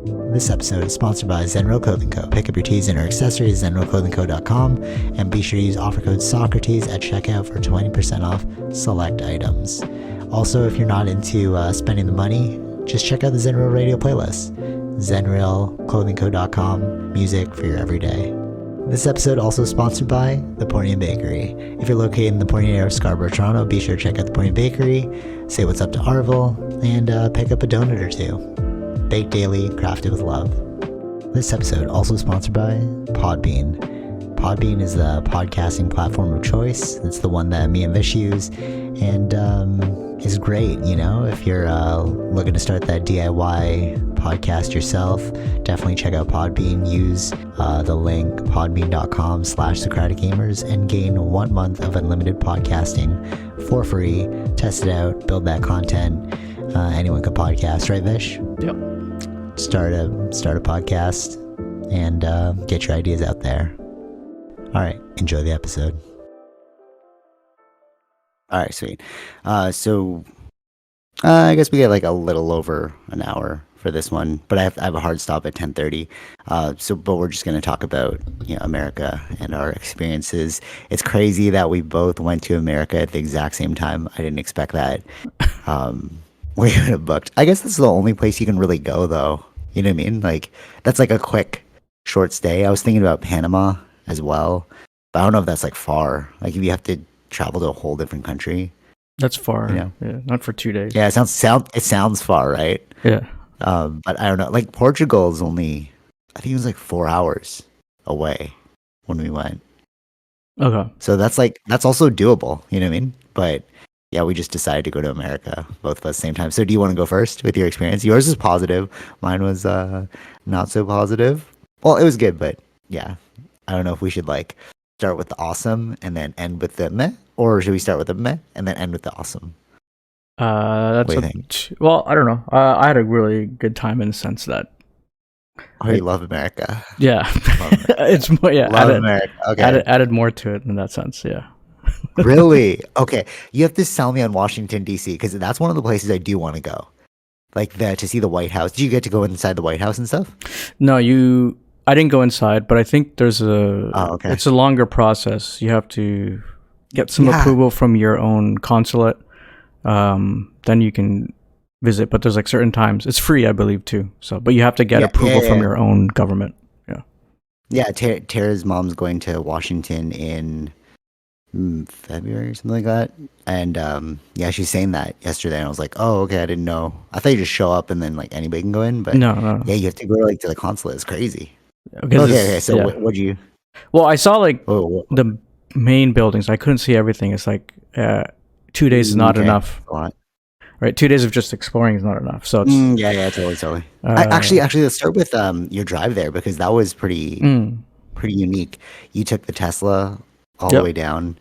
This episode is sponsored by Zenro Clothing Co. Pick up your tees and or accessories at zenroclothingco.com and be sure to use offer code Socrates at checkout for 20% off select items. Also, if you're not into spending the money, just check out the Zenrail radio playlist. zenrailclothingco.com, music for your everyday. This episode also sponsored by The Portian Bakery. If you're located in the Portian area of Scarborough, Toronto, be sure to check out The Portian Bakery, say what's up to Arville, and pick up a donut or two. Baked daily, crafted with love. This episode also sponsored by Podbean. Podbean is the podcasting platform of choice. It's the one that me and Vish use, and is great, you know, if you're looking to start that DIY podcast yourself. Definitely check out Podbean. Use the link podbean.com/SocraticGamers and gain 1 month of unlimited podcasting for free. Test it out, build that content. Anyone could podcast, right, Vish? Yep. Start a podcast and get your ideas out there. All right, enjoy the episode. All right, sweet. So I guess we get like a little over an hour for this one, but I have a hard stop at 10:30. But we're just going to talk about, you know, America and our experiences. It's crazy that we both went to America at the exact same time. I didn't expect that. We would have booked. I guess this is the only place you can really go, though. You know what I mean? Like, that's like a quick, short stay. I was thinking about Panama as well, but I don't know if that's like far. Like, if you have to travel to a whole different country. That's far. You know? Yeah, not for 2 days. Yeah, it sounds far, right? Yeah. But I don't know. Like, Portugal is only, I think it was like 4 hours away when we went. Okay. So that's also doable. You know what I mean? But yeah, we just decided to go to America, both of us at the same time. So do you want to go first with your experience? Yours is positive. Mine was not so positive. Well, it was good, but yeah. I don't know if we should like start with the awesome and then end with the meh, or should we start with the meh and then end with the awesome? That's what do you think? Well, I don't know. I had a really good time in the sense that You love America. Yeah. Love America. It's more, yeah. Love America. Okay. Added more to it in that sense. Yeah. Really? Okay. You have to sell me on Washington, D.C., because that's one of the places I do want to go. Like to see the White House. Did you get to go inside the White House and stuff? No, I didn't go inside, but I think there's it's a longer process. You have to get some approval from your own consulate. Then you can visit, but there's like certain times. It's free, I believe, too. So, but you have to get approval from your own government. Yeah. Yeah. Tara's mom's going to Washington in February or something like that, and she's saying that yesterday, and I was like, oh, okay, I didn't know. I thought you just show up and then like anybody can go in, but no. Yeah, you have to go to the consulate. It's crazy. Okay. So what'd you? Well, I saw like the main buildings. I couldn't see everything. It's like 2 days is not enough. A lot. Right, 2 days of just exploring is not enough. So it's, totally. Actually, let's start with your drive there, because that was pretty unique. You took the Tesla all the way down.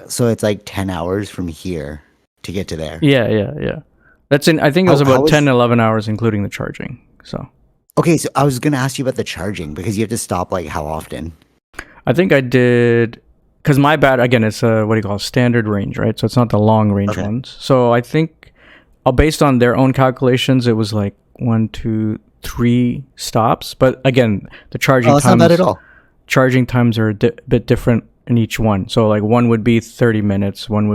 So it's like 10 hours from here to get to there. Yeah. That's I think it was about 10, 11 hours, including the charging. So. Okay, so I was gonna ask you about the charging, because you have to stop like how often? I think I did. Because my again, it's a standard range, right? So it's not the long range ones. So I think, based on their own calculations, it was like 1, 2, 3 stops. But again, the charging times. Not bad at all. Charging times are a bit different in each one. So like one would be 30 minutes, one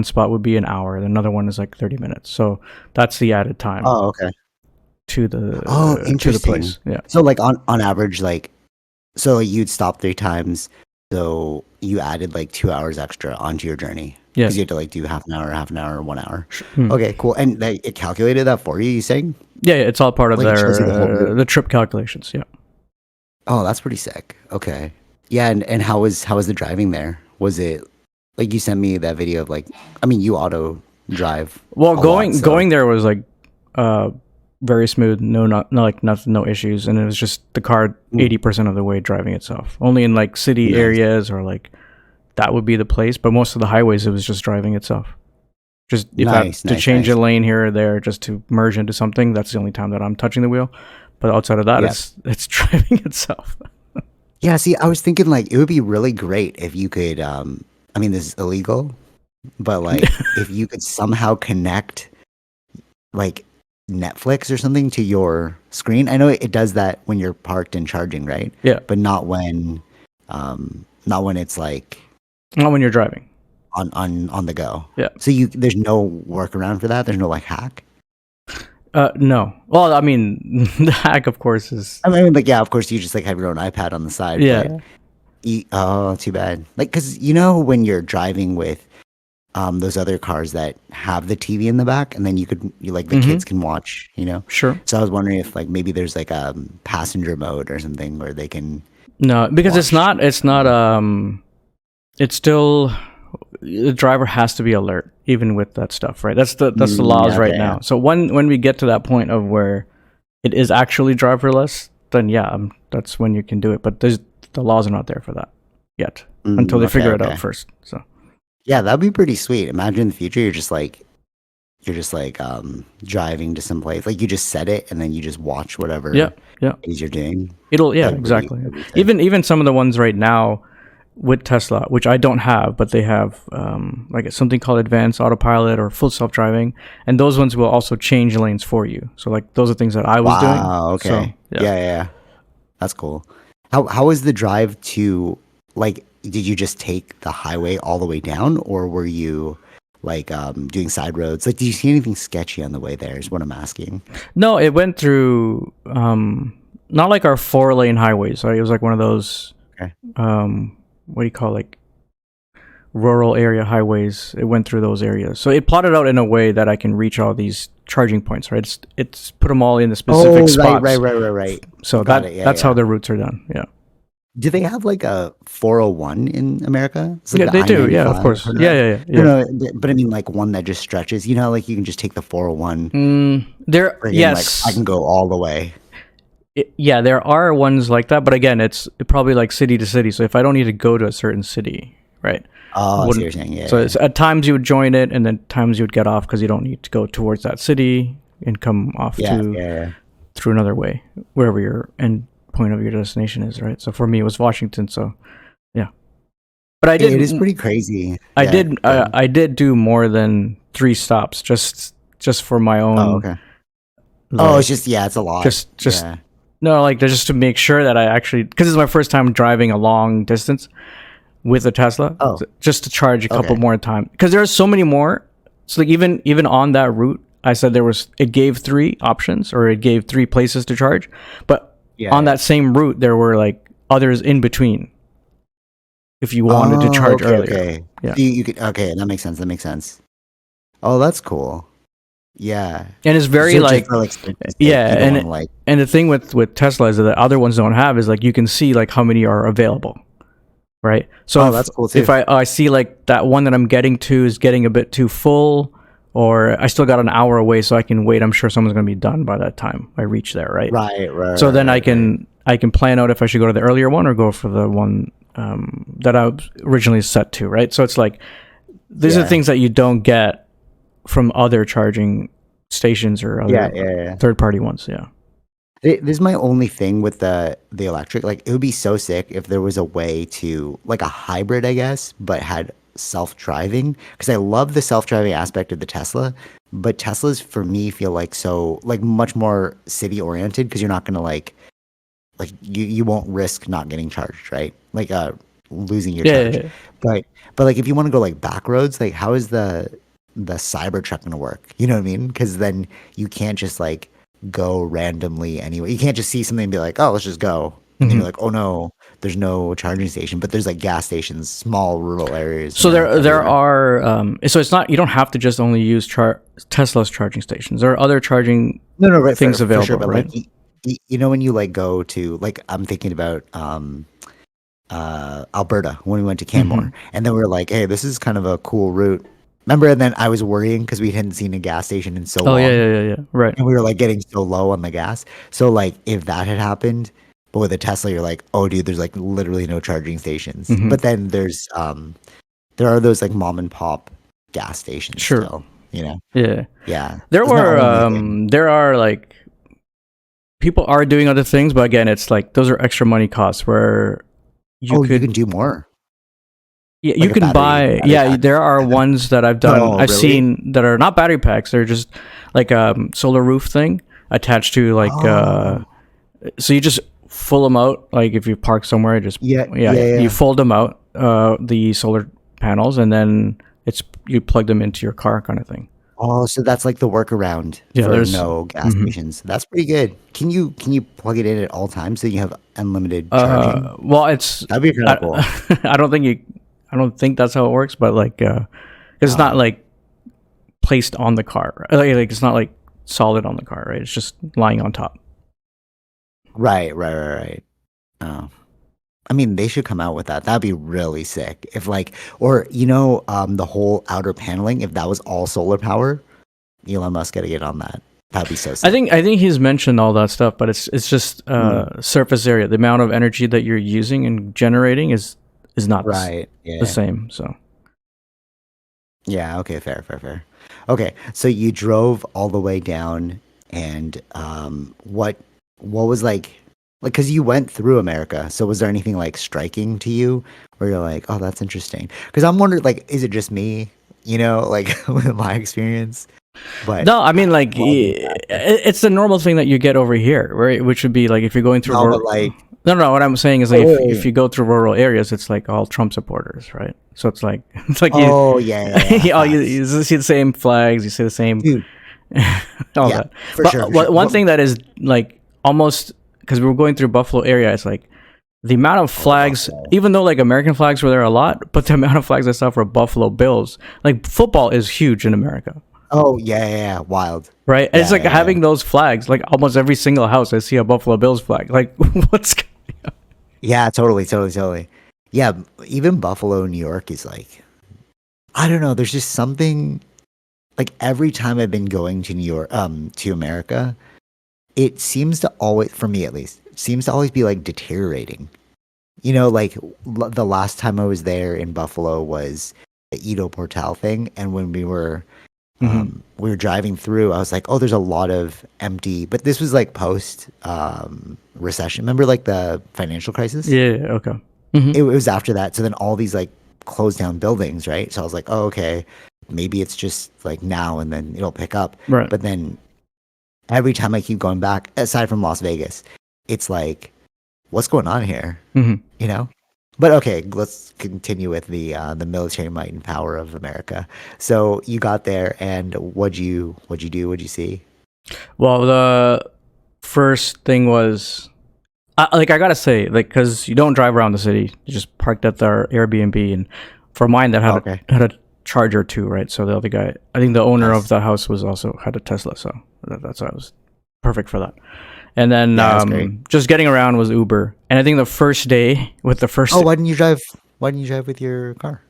spot would be an hour, and another one is like 30 minutes. So that's the added time. Oh, okay. To the interesting. To the place. Yeah. So like on average, so you'd stop 3 times. So you added like 2 hours extra onto your journey. Yeah. Because you had to like do half an hour, 1 hour. Okay, cool. And it calculated that for you saying? Yeah, it's all part of the trip calculations. Yeah. Oh, that's pretty sick. Okay. Yeah, and how was the driving there? Was it like you sent me that video of you auto drive? Well, going there was like very smooth, no issues, and it was just the car 80% of the way driving itself. Only in like city areas or like that would be the place, but most of the highways it was just driving itself. Just to change a lane here or there, just to merge into something. That's the only time that I'm touching the wheel. But outside of that, it's driving itself. Yeah, see, I was thinking it would be really great if you could. This is illegal, but if you could somehow connect Netflix or something to your screen. I know it does that when you're parked and charging, right? Yeah. But not when it's like Not when you're driving. on the go. Yeah. So there's no workaround for that. There's no like hack. No. Well, I mean, the hack, of course, is I mean, like, yeah, of course, you just like have your own iPad on the side. yeah. But oh, too bad. Like, because you know when you're driving with those other cars that have the TV in the back, and then you like the kids can watch. You know. Sure. So I was wondering if like maybe there's like a passenger mode or something where they can. No, because watch. it's not. It's still the driver has to be alert even with that stuff, right? That's the laws right now. So when we get to that point of where it is actually driverless, then that's when you can do it. But the laws are not there for that yet until they figure it out first. So yeah, that'd be pretty sweet. Imagine in the future you're just like driving to some place, like you just set it and then you just watch whatever it is you're doing. Exactly. Even some of the ones right now with Tesla, which I don't have, but they have like something called advanced autopilot or full self-driving, and those ones will also change lanes for you. So like those are things that I was doing. Wow, okay. So, yeah. That's cool. How was the drive to, like, did you just take the highway all the way down, or were you like doing side roads? Like, did you see anything sketchy on the way there is what I'm asking. No, it went through not like our 4-lane highways. Right? It was like one of those what do you call, like, rural area highways. It went through those areas, so it plotted out in a way that I can reach all these charging points, right? It's put them all in the specific spots. Right. So that's how the routes are done. Yeah. Do they have like a 401 in America? Like they do. Yeah, of course. Yeah. No, but I mean like one that just stretches. You know, like you can just take the 401. Yes, like I can go all the way. There are ones like that, but again, it's probably like city to city. So if I don't need to go to a certain city, right? Oh, I see what you're saying. Yeah. So it's, at times you would join it, and then times you would get off because you don't need to go towards that city and come off through another way, wherever your end point of your destination is, right? So for me, it was Washington. So yeah, but I did. It is pretty crazy. I did do more than 3 stops just for my own. Oh, okay. It's just it's a lot. Just. No, like just to make sure that I actually, because it's my first time driving a long distance with a Tesla, just to charge a couple more times. Because there are so many more. So like even on that route, I said it gave 3 options, or it gave 3 places to charge. But on that same route, there were like others in between. If you wanted to charge earlier. Okay. Yeah. You could, that makes sense. Oh, that's cool. Yeah, and it's very and the thing with Tesla is that the other ones don't have is like you can see like how many are available, right? So that's cool too. If I see like that one that I'm getting to is getting a bit too full, or I still got an hour away, so I can wait. I'm sure someone's gonna be done by that time I reach there, right? Right. So then I can plan out if I should go to the earlier one or go for the one that I originally set to, right? So it's like these are things that you don't get from other charging stations or other third-party ones. This is my only thing with the electric. Like, it would be so sick if there was a way to, like, a hybrid, I guess, but had self-driving, because I love the self-driving aspect of the Tesla, but Teslas for me feel like so, like, much more city oriented, because you're not gonna like you won't risk not getting charged, right? Like losing your charge. But like if you want to go like back roads, like how is the Cybertruck gonna work? You know what I mean? Because then you can't just like go randomly anyway. You can't just see something and be like, oh, let's just go. And then you're like, oh no, there's no charging station, but there's like gas stations, small rural areas. So there are so it's not, you don't have to just only use Tesla's charging stations. There are other charging things available, sure, but right? Like, you know, when you like go to, like, I'm thinking about Alberta when we went to Canmore, and then we were like, hey, this is kind of a cool route. Remember, and then I was worrying because we hadn't seen a gas station in so long. Yeah. Right. And we were like getting so low on the gas. So like if that had happened, but with a Tesla, you're like, oh dude, there's like literally no charging stations. But then there are those like mom and pop gas stations. Sure. Still, you know? Yeah. There are like, people are doing other things, but again, it's like those are extra money costs where you can do more. Yeah, Like you a can buy. battery Yeah, pack? there are ones that I've done. Oh, I've really? seen that are not battery packs. They're just like a solar roof thing attached to like. Oh, So you just full them out. Like if you park somewhere, just yeah, yeah, you yeah. fold them out. The solar panels, and then you plug them into your car, kind of thing. Oh, so that's like the workaround Yeah, for there's. no gas Mhm. stations. That's pretty good. Can you plug it in at all times so you have unlimited charging? Well, it's. That'd be kind of cool. I don't think you. I don't think that's how it works, but like, it's not Oh, like placed on the car. Like it's not like solid on the car, right? It's just lying on top. right. Oh, I mean, they should come out with that. That'd be really sick. If like, or the whole outer paneling, if that was all solar power, Elon Musk gotta get on that. That'd be so sick. I think he's mentioned all that stuff, but it's just Mm, surface area. The amount of energy that you're using and generating is not right. the Yeah. same. So Yeah. Okay. Fair. Okay. So you drove all the way down, and what was like because you went through America. So was there anything like striking to you where you're like, oh, that's interesting? Because I'm wondering, like, is it just me? Like with my experience, but no, I mean like while being back, it's the normal thing that you get over here, right? Which would be like if you're going through no, but like, no. What I'm saying is like if oh, you go through rural areas, it's like all Trump supporters, right? So it's like it's like you oh yeah, oh facts, you see the same flags, you see the same dude. all Yeah, that. for But sure, for sure. one thing that is like almost because we were going through Buffalo area, it's like the amount of Oh, flags, Buffalo. even though like American flags were there a lot, but the amount of flags I saw for Buffalo Bills, like football is huge in America, Oh yeah, wild. right? And it's Yeah, like yeah, yeah. having those flags, like almost every single house I see a Buffalo Bills flag. Like what's Yeah, totally. Yeah, even Buffalo, New York is like, I don't know. There's just something like every time I've been going to New York, to America, it seems to always, for me at least, seems to always be like deteriorating. Like the last time I was there in Buffalo was the Edo Portal thing, and when Mhm. we were driving through, I was like, oh, there's a lot of empty. But this was like post recession. Remember, like the financial crisis? Yeah, okay. Hmm. It was after that. So then all these like closed down buildings, right? So I was like, oh, okay, maybe it's just like now and then it'll pick up. Right. But then every time I keep going back, aside from Las Vegas, it's like, what's going on here? Hmm. You know? But okay, let's continue with the military might and power of America. So you got there, and what'd you do? What'd you see? Well, the first thing was like I gotta say, like, because you don't drive around the city, you just parked at their Airbnb, and for mine that Oh, okay, had a charger too, right? So the other guy, I think the owner of nice. the house was also had a Tesla, so that's why it was perfect for that. And then Yeah, that's great. just getting around was Uber, and I think the first day with the first Oh, why didn't you drive? Why didn't you drive with your car?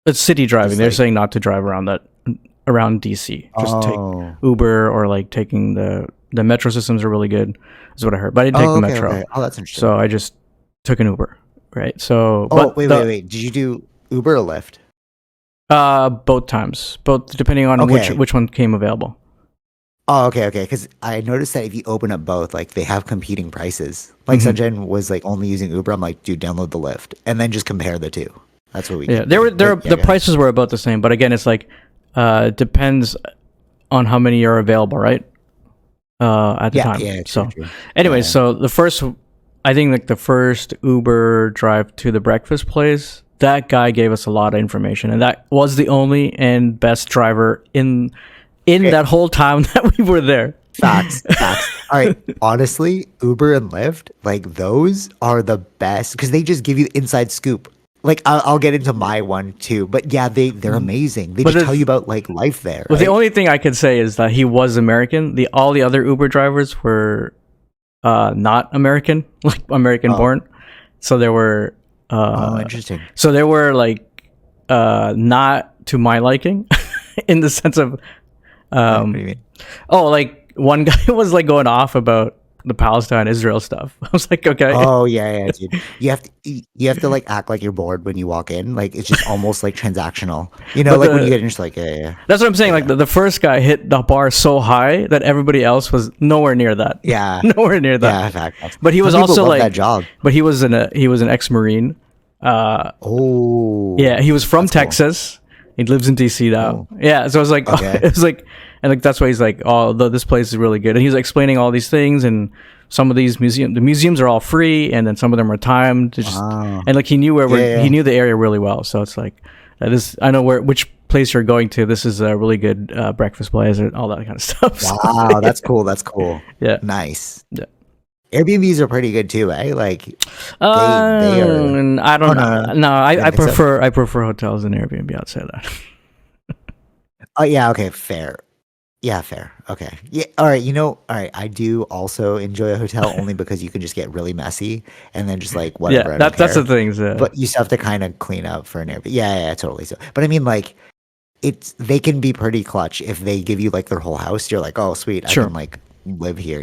it's city driving, Just they're like, saying not to drive around DC, just take oh, Uber or like taking the metro systems are really good, is what I heard. But I didn't take oh, the okay, metro, okay. Oh, that's interesting. so I just took an Uber, right? So, Oh, but wait. Did you do Uber or Lyft? both times, both depending on Okay. which one came available. Oh, okay. Because I noticed that if you open up both, like they have competing prices. Like Hmm. Sunshine was like only using Uber. I'm like, dude, download the Lyft and then just compare the two. That's what we Yeah, can do. But yeah, the go ahead. prices were about the same, but again, it's like depends on how many are available, right? At the time. Yeah, true, So, true. anyway, Yeah. so I think like the first Uber drive to the breakfast place, that guy gave us a lot of information, and that was the only and best driver in Okay. that whole time that we were there. Facts. All right. Honestly, Uber and Lyft, like those are the best because they just give you the inside scoop. Like I'll get into my one too, but yeah, they're amazing. They But just tell you about like life there, well, the right? only thing I could say is that he was American. The all the other Uber drivers were not American, like American Oh, born. So there were oh, uh, interesting. so there were like not to my liking in the sense of What do you um mean? oh, like one guy was like going off about the Palestine Israel stuff. I was like, okay. Oh yeah, dude. You have to like act like you're bored when you walk in. Like it's just almost like transactional. But Like when you get in, just like yeah, that's what I'm saying. Like yeah, the first guy hit the bar so high that everybody else was nowhere near that. yeah, Nowhere near that. yeah. Fact. But he was Some people also love that like, job. but he was an ex-marine, Oh, Yeah, he was from that's cool. Texas. He lives in DC now. Oh. Yeah, so I was like, Okay. it was like, and like that's why he's like, oh, this place is really good. And he's explaining all these things, and some of these the museums are all free, and then some of them are timed. To just Wow. and like he knew Yeah. he knew the area really well. So it's like, this I know which place you're going to. This is a really good breakfast place and all that kind of stuff. So, Wow, that's cool. That's cool. yeah. Nice. Yeah. Airbnbs are pretty good too, eh? Like they are. And I don't know. no. No, You don't I think so? prefer hotels than Airbnb. I'd say that. Oh yeah, okay, fair. Yeah, fair. Okay. Yeah, all right, all right, I do also enjoy a hotel only because you can just get really messy and then just like whatever, Yeah, I don't that's the care. things. But you still have to kind of clean up for an Airbnb. Yeah, totally. So, but I mean like they can be pretty clutch if they give you like their whole house. You're like, "Oh, sweet. I Sure. can like live here."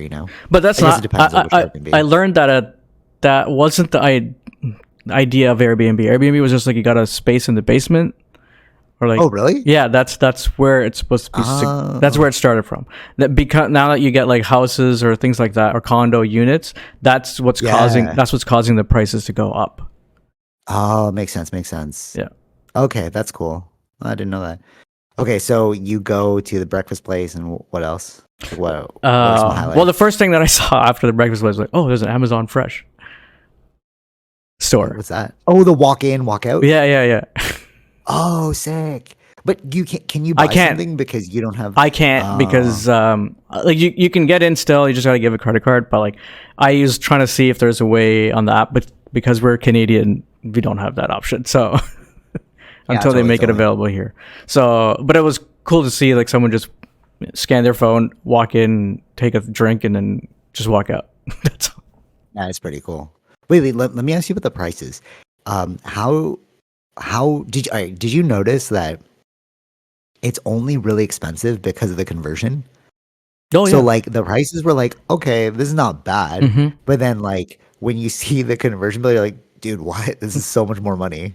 But that's I guess it not. depends on which Airbnb. I learned that that wasn't the idea of Airbnb. Airbnb was just like you got a space in the basement, or like Oh, really? yeah, that's where it's supposed to be. That's Oh. where it started from. That because now that you get like houses or things like that or condo units, that's what's Yeah. causing the prices to go up. Oh, makes sense. Yeah. Okay, that's cool. I didn't know that. Okay, so you go to the breakfast place and what else? Like, what are some highlights? Well, the first thing that I saw after the breakfast was like, oh, there's an Amazon Fresh store. What's that? Oh, the walk in, walk out? Yeah. Oh, sick. But can you buy can't. something because you don't have I can't because like you can get in still. You just gotta give a credit card. But like I was trying to see if there's a way on the app, but because we're Canadian, we don't have that option. So until they make it available here. So, but it was cool to see like someone just scan their phone, walk in, take a drink, and then just walk out. That's all. That's pretty cool. Wait, let me ask you about the prices. How did you notice that it's only really expensive because of the conversion? Oh yeah. So like the prices were like, okay, this is not bad. Mhm. But then like when you see the conversion bill, you're like, dude, what? This is so much more money.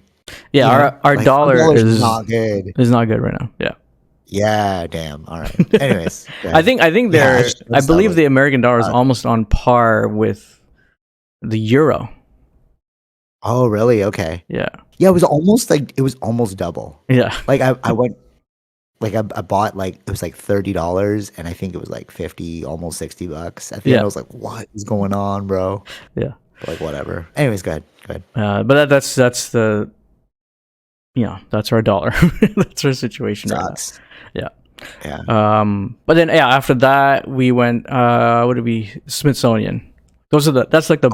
Yeah, You know? our Like, dollar $4 is not good. not good right now. Yeah. Yeah, damn. All right. Anyways. I think Yeah, they're just I noticed that, believe like, the American dollar is almost on par with the euro. oh, really? Okay. Yeah. Yeah, it was almost double. Yeah. Like I went like I bought like it was like $30 and I think it was like 50, almost $60. At the end I was like, what is going on, bro? Yeah. But like whatever. Anyways, go ahead. But that's the that's our dollar. That's our situation right Sucks. now. Yeah. Yeah. But then after that we went what did we Smithsonian. That's like the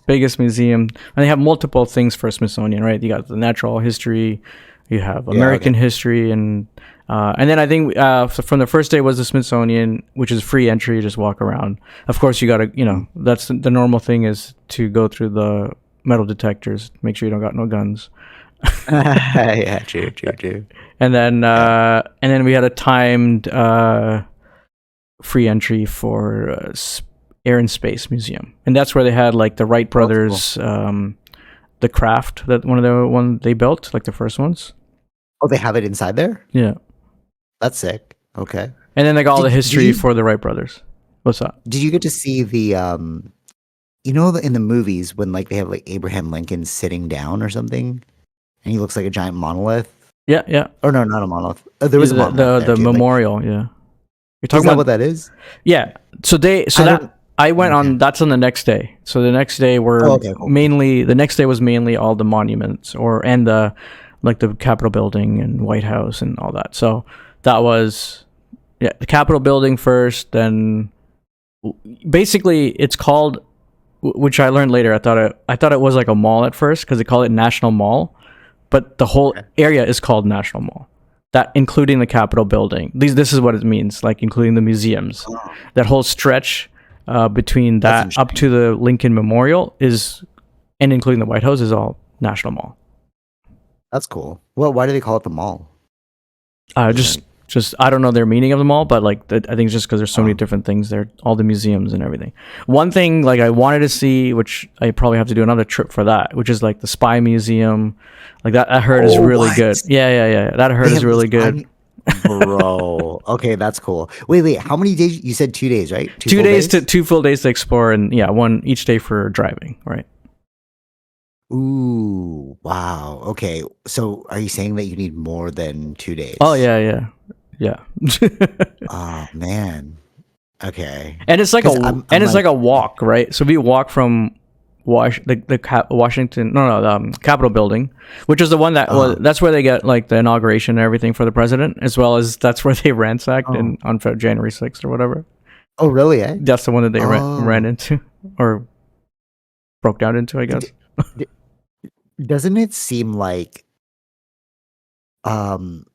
biggest museum, and they have multiple things for Smithsonian, right? You got the natural history, you have American history, and then I think so from the first day was the Smithsonian, which is free entry. You just walk around. Of course, you gotta that's the normal thing is to go through the metal detectors, make sure you don't got no guns. Yeah, true. And then we had a timed free entry for Air and Space Museum, and that's where they had like the Wright brothers, the craft that one they built, like the first ones. Oh, they have it inside there? Yeah, That's sick. Okay. and then like all the Did history you- for the Wright brothers. What's that? Did you get to see the in the movies when like they have like Abraham Lincoln sitting down or something and he looks like a giant monolith? Yeah. Or no, not a monolith. There was a monolith the there, too. Like, memorial. Yeah, you're is talking that about what that is? yeah. So I went on. That's on the next day. So the next day were Cool. mainly the next day was mainly all the monuments and the like the Capitol building and White House and all that. So that was the Capitol building first. Then basically it's called, which I learned later. I thought it was like a mall at first because they call it National Mall, but the whole area is called National Mall. That including the Capitol building. This is what it means, like including the museums. That whole stretch. Between that up to the Lincoln Memorial and including the White House is all National Mall. That's cool. Well, why do they call it the mall? Just I don't know their meaning of the mall, but like I think it's just because there's so many different things there, all the museums and everything. One thing like I wanted to see, which I probably have to do another trip for that, which is like the Spy Museum, like that. I heard is really good. Yeah. That I heard is really good. Bro, okay, that's cool. Wait, how many days? You said 2 days, right? 2 days to 2 full days to explore, and one each day for driving, right? Ooh, wow. Okay. So are you saying that you need more than 2 Oh days? yeah, yeah, yeah. Oh man. Okay. And it's like Because I'm like like, a walk, right? So we walk from Washington, no, the Capitol building, which is the one that uh, was that's where they get like the inauguration and everything for the president, as well as that's where they ransacked oh, in on January 6th or whatever. oh, really? Eh? That's the one that they ran Oh, into or broke down into, I D- guess. d- doesn't it seem like, um,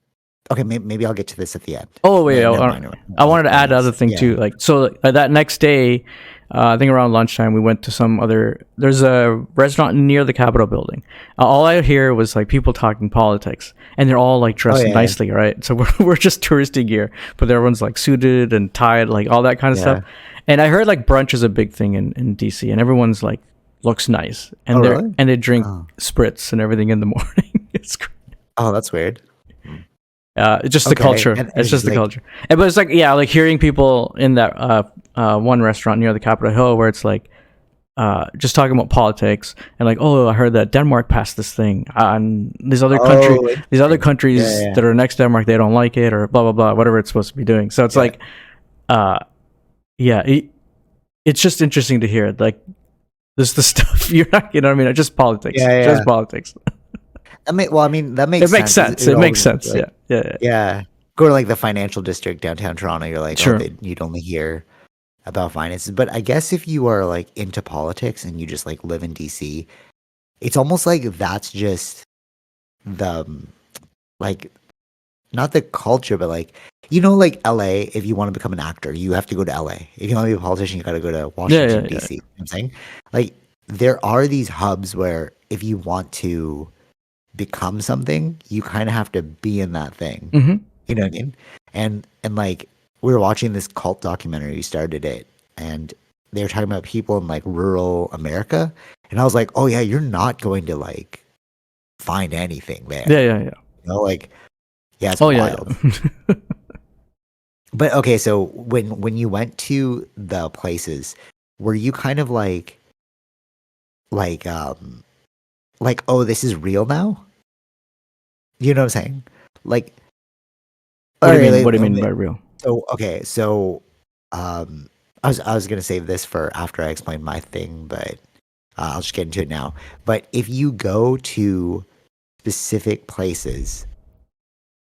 okay, maybe I'll get to this at the end. Oh wait, Never mind. Never mind. I wanted to add the other thing Yeah. too. Like so, that next day, I think around lunchtime, we went to some other. There's a restaurant near the Capitol building. All I hear was like people talking politics, and they're all like Oh dressed yeah. nicely, right? So we're just touristy gear, but everyone's like suited and tied, like all that kind of Yeah. stuff. And I heard like brunch is a big thing in DC, and everyone's like looks nice, Oh and really? they drink Oh, spritz and everything in the morning. It's great. oh, that's weird. It's just the Okay, culture. and It's it's just just the like, culture. But it's like, yeah, like hearing people in that one restaurant near the Capitol Hill where it's like just talking about politics and like, oh, I heard that Denmark passed this thing, and oh, these other interesting. Yeah, countries yeah. that are next to Denmark, they don't like it or blah blah blah, whatever it's supposed to be doing. So it's Yeah. like, uh, yeah, it's just interesting to hear like this the stuff you're not, you know what I mean? It's just politics, Yeah, just yeah. politics. Well, I mean, that It makes makes sense. sense. It It makes always sense. like, Yeah, yeah, yeah. yeah, go to like the financial district downtown Toronto. You're like, oh, Sure. you'd only hear about finances. But I guess if you are like into politics and you just like live in DC, it's almost like that's just the like not the culture, but like like LA. If you want to become an actor, you have to go to LA. If you want to be a politician, you got to go to Yeah, Washington yeah, yeah. DC. You know what I'm saying, like, there are these hubs where if you want to become something, you kind of have to be in that thing. Mm-hmm. You know what I mean? And like we were watching this cult documentary, we started it, and they were talking about people in like rural America, and I was like, oh yeah, you're not going to like find anything Yeah, there. yeah, yeah. Like, yeah, it's Oh yeah, wild. yeah. But okay, so when you went to the places, were you kind of like oh, this is real now? You know what I'm saying? Like, What all do you right, mean? What do you mean by real? so okay, so I was gonna save this for after I explain my thing, but I'll just get into it now. But if you go to specific places,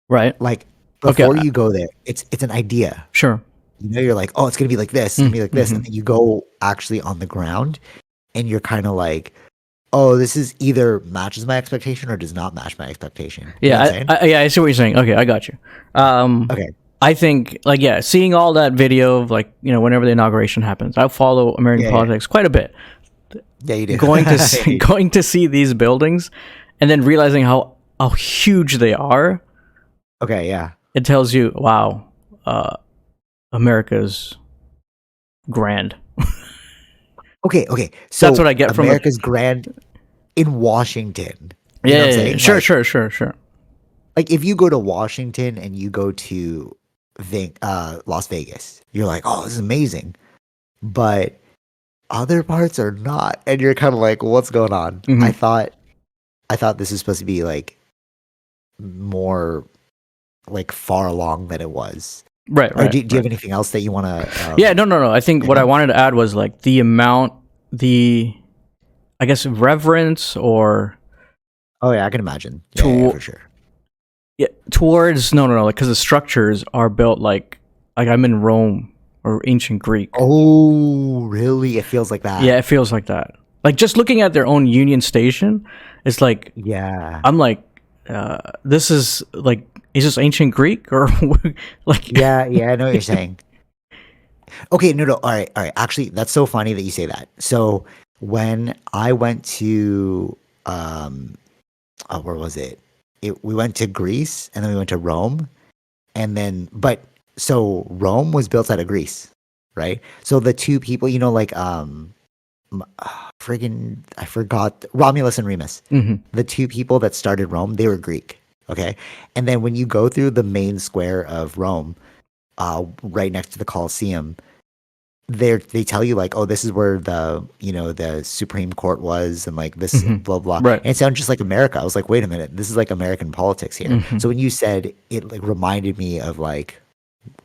Right. like Okay. before you go there, it's an idea. Sure. You're like, oh, it's gonna be like this, it's gonna be like this, Mm-hmm. and then you go actually on the ground, and you're kind of like, oh, this is either matches my expectation or does not match my expectation. You know what I'm Yeah. saying? Yeah. I see what you're saying. Okay, I got you. Okay. I think like yeah, seeing all that video of like whenever the inauguration happens, I follow American Yeah, yeah, politics quite a bit. yeah. You do. Going to going to see these buildings, and then realizing how huge they are, Okay. Yeah. it tells you, wow, America's grand. Okay. Okay. That's So what I get from it. America's grand in Washington. You know Yeah, what I'm yeah, yeah. saying? Sure, Like, sure. like if you go to Washington and you go to Las Vegas, you're like, oh, this is amazing. But other parts are not, and you're kind of like, what's going on? Mhm. I thought this was supposed to be like more like far along than it was. Right, Or right. do you have anything else that you want to? Yeah, no. I think bring what I up? wanted to add was like I guess, reverence or Oh yeah, I can imagine. Yeah, for sure. towards no, like because the structures are built like I'm in Rome or ancient Greek. Oh, really? It feels like that. Yeah, it feels like that. Like just looking at their own Union Station, it's like Yeah. I'm like, this is like, is this ancient Greek or like? Yeah, I know what you're saying. Okay, no. All right. Actually, that's so funny that you say that. So when I went to where was it? We went to Greece and then we went to Rome, and then so Rome was built out of Greece, right? So the two people, like friggin' I forgot Romulus and Remus. Mhm. The two people that started Rome, they were Greek. Okay, and then when you go through the main square of Rome, right next to the Colosseum, they tell you like, oh, this is where the Supreme Court was, and like this blah blah. Right. And it sounds just like America. I was like, wait a minute, this is like American politics here. Mhm. So when you said it, like reminded me of like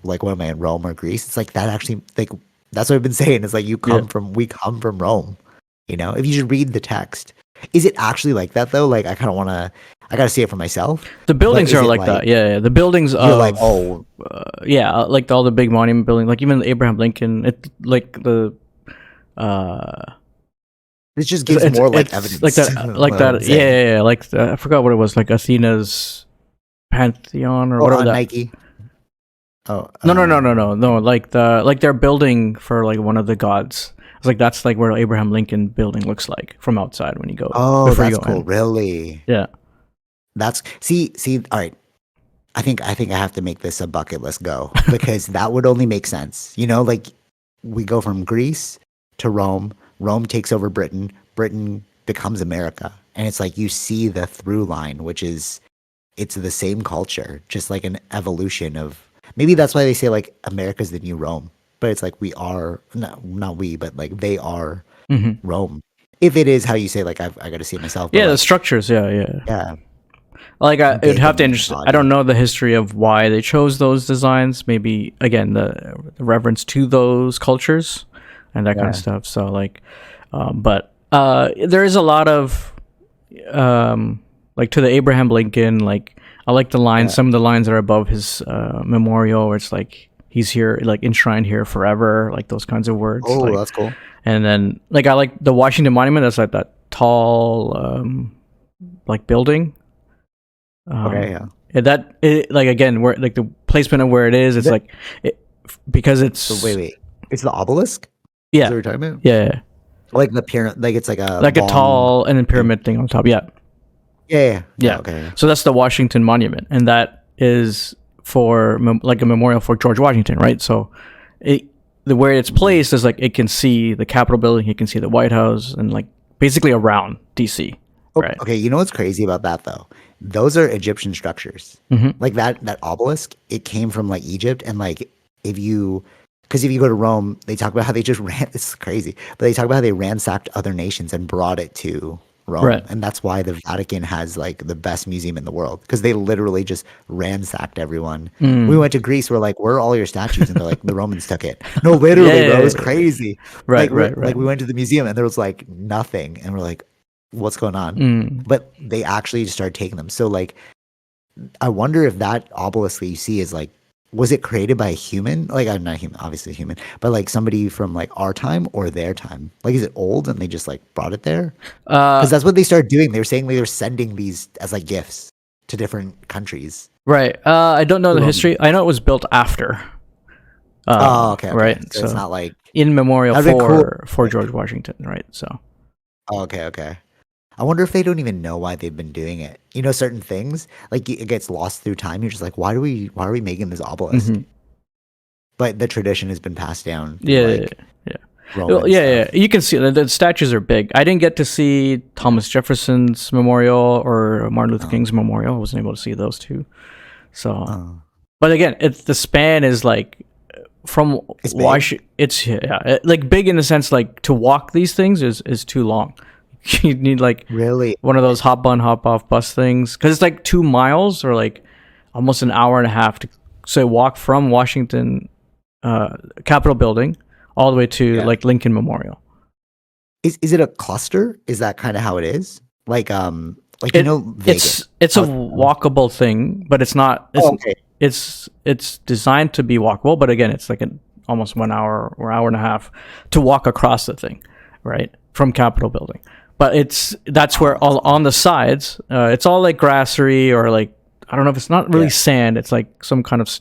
what am I in Rome or Greece? It's like that actually like that's what I've been saying. It's like we come from Rome. If you should read the text, is it actually like that though? Like I gotta see it for myself. The buildings are like that. Yeah. The buildings You're of like, oh, yeah, like all the big monument buildings, like even the Abraham Lincoln. It like the this just gives more like evidence, like that, like that. Yeah. Like I forgot what it was, like Athena's Pantheon or whatever. Nike. Oh no. Like they're building for like one of the gods. It's like that's like where Abraham Lincoln building looks like from outside when you go. Oh, that's cool. Really? Yeah. That's see. All right. I think I have to make this a bucket list go because that would only make sense. Like we go from Greece to Rome. Rome takes over Britain. Britain becomes America, and it's like you see the through line, which is it's the same culture, just like an evolution of. Maybe that's why they say like America's the new Rome, but it's like we are not we, but like they are Rome. If it is how you say, like I got to see it myself. Yeah, like, the structures. Yeah. Yeah. Like it'd have to interest. I don't know the history of why they chose those designs. Maybe again the reverence to those cultures and that kind of stuff. So like, but there is a lot of like to the Abraham Lincoln. Like I like the lines. Some of the lines that are above his memorial, where it's like he's here, like enshrined here forever. Like those kinds of words. Oh, like, that's cool. And then like I like the Washington Monument. That's like that tall like building. Okay, yeah. That like again, where like the placement of where it is, it's like because it's. So wait, it's the obelisk. Yeah, is that what you're talking about? Yeah. Like the pyramid, like it's like a a tall and then pyramid thing on top. Yeah. Yeah. Okay. So that's the Washington Monument, and that is for like a memorial for George Washington, right? So the where it's placed is like it can see the Capitol building, you can see the White House, and like basically around DC. Right. Okay, you know what's crazy about that though? Those are Egyptian structures. Like that obelisk, it came from like Egypt, and like if you go to Rome, they talk about how they just it's crazy, but they talk about how they ransacked other nations and brought it to Rome. Right. And that's why the Vatican has like the best museum in the world, because they literally just ransacked everyone. We went to Greece, we're like, where are all your statues? And they're like, the Romans took it. No, literally, bro, it was crazy. Right. Like we went to the museum and there was like nothing, and we're like, what's going on? But they actually started taking them. So like I wonder if that obelisk that you see is like, was it created by a human? Like I'm not human, obviously a human, but like somebody from like our time or their time. Like is it old and they just like brought it there? Because that's what they started doing. They were saying they were sending these as like gifts to different countries. Right. I don't know the history. I know it was built after. Okay. Right. So it's not like in memorial for George Washington, right? So. Okay. I wonder if they don't even know why they've been doing it. Certain things like it gets lost through time. You're just like, why are we making this obelisk? But the tradition has been passed down. Yeah. Well, yeah. You can see the statues are big. I didn't get to see Thomas Jefferson's memorial or Martin Luther King's memorial. I wasn't able to see those two. So, but again, the span is like from Washington. It's like big in the sense like to walk these things is too long. You need like really one of those hop on hop off bus things, because it's like 2 miles or like almost an hour and a half to walk from Washington Capitol building all the way to like Lincoln Memorial. Is it a cluster? Is that kind of how it is? Like Vegas. It's a walkable thing, but it's not. It's designed to be walkable, but again, it's like almost 1 hour or hour and a half to walk across the thing, right, from Capitol building. But that's where all on the sides, it's all like grassery or like I don't know if it's not really sand. It's like some kind of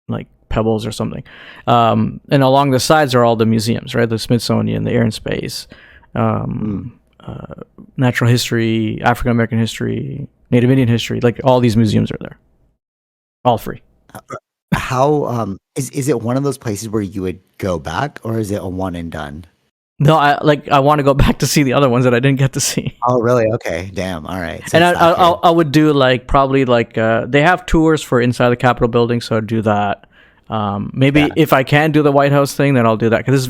like pebbles or something. And along the sides are all the museums, right? The Smithsonian, the Air and Space, natural history, African American history, Native Indian history. Like all these museums are there, all free. How is it one of those places where you would go back, or is it a one and done? No, I want to go back to see the other ones that I didn't get to see. Oh, really? Okay, damn. All right. So and I would do like probably like they have tours for inside the Capitol building, so I'd do that. Maybe if I can do the White House thing, then I'll do that because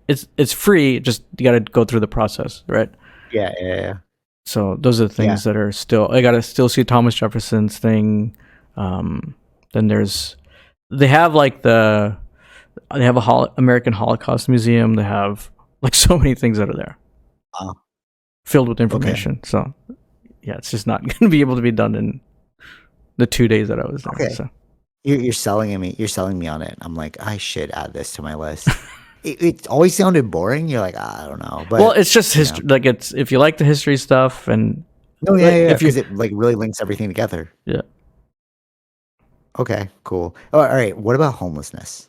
it's free. Just you got to go through the process, right? Yeah. So those are the things that are still. I got to still see Thomas Jefferson's thing. Then they have like American Holocaust Museum. They have like so many things that are there, filled with information. Okay. So yeah, it's just not going to be able to be done in the 2 days that I was there. Okay. So. You're selling me. You're selling me on it. I'm like, I should add this to my list. it always sounded boring. You're like, I don't know. But well, it's just history. Like it's if you like the history stuff and because it like really links everything together. Yeah. Okay, cool. All right. What about homelessness?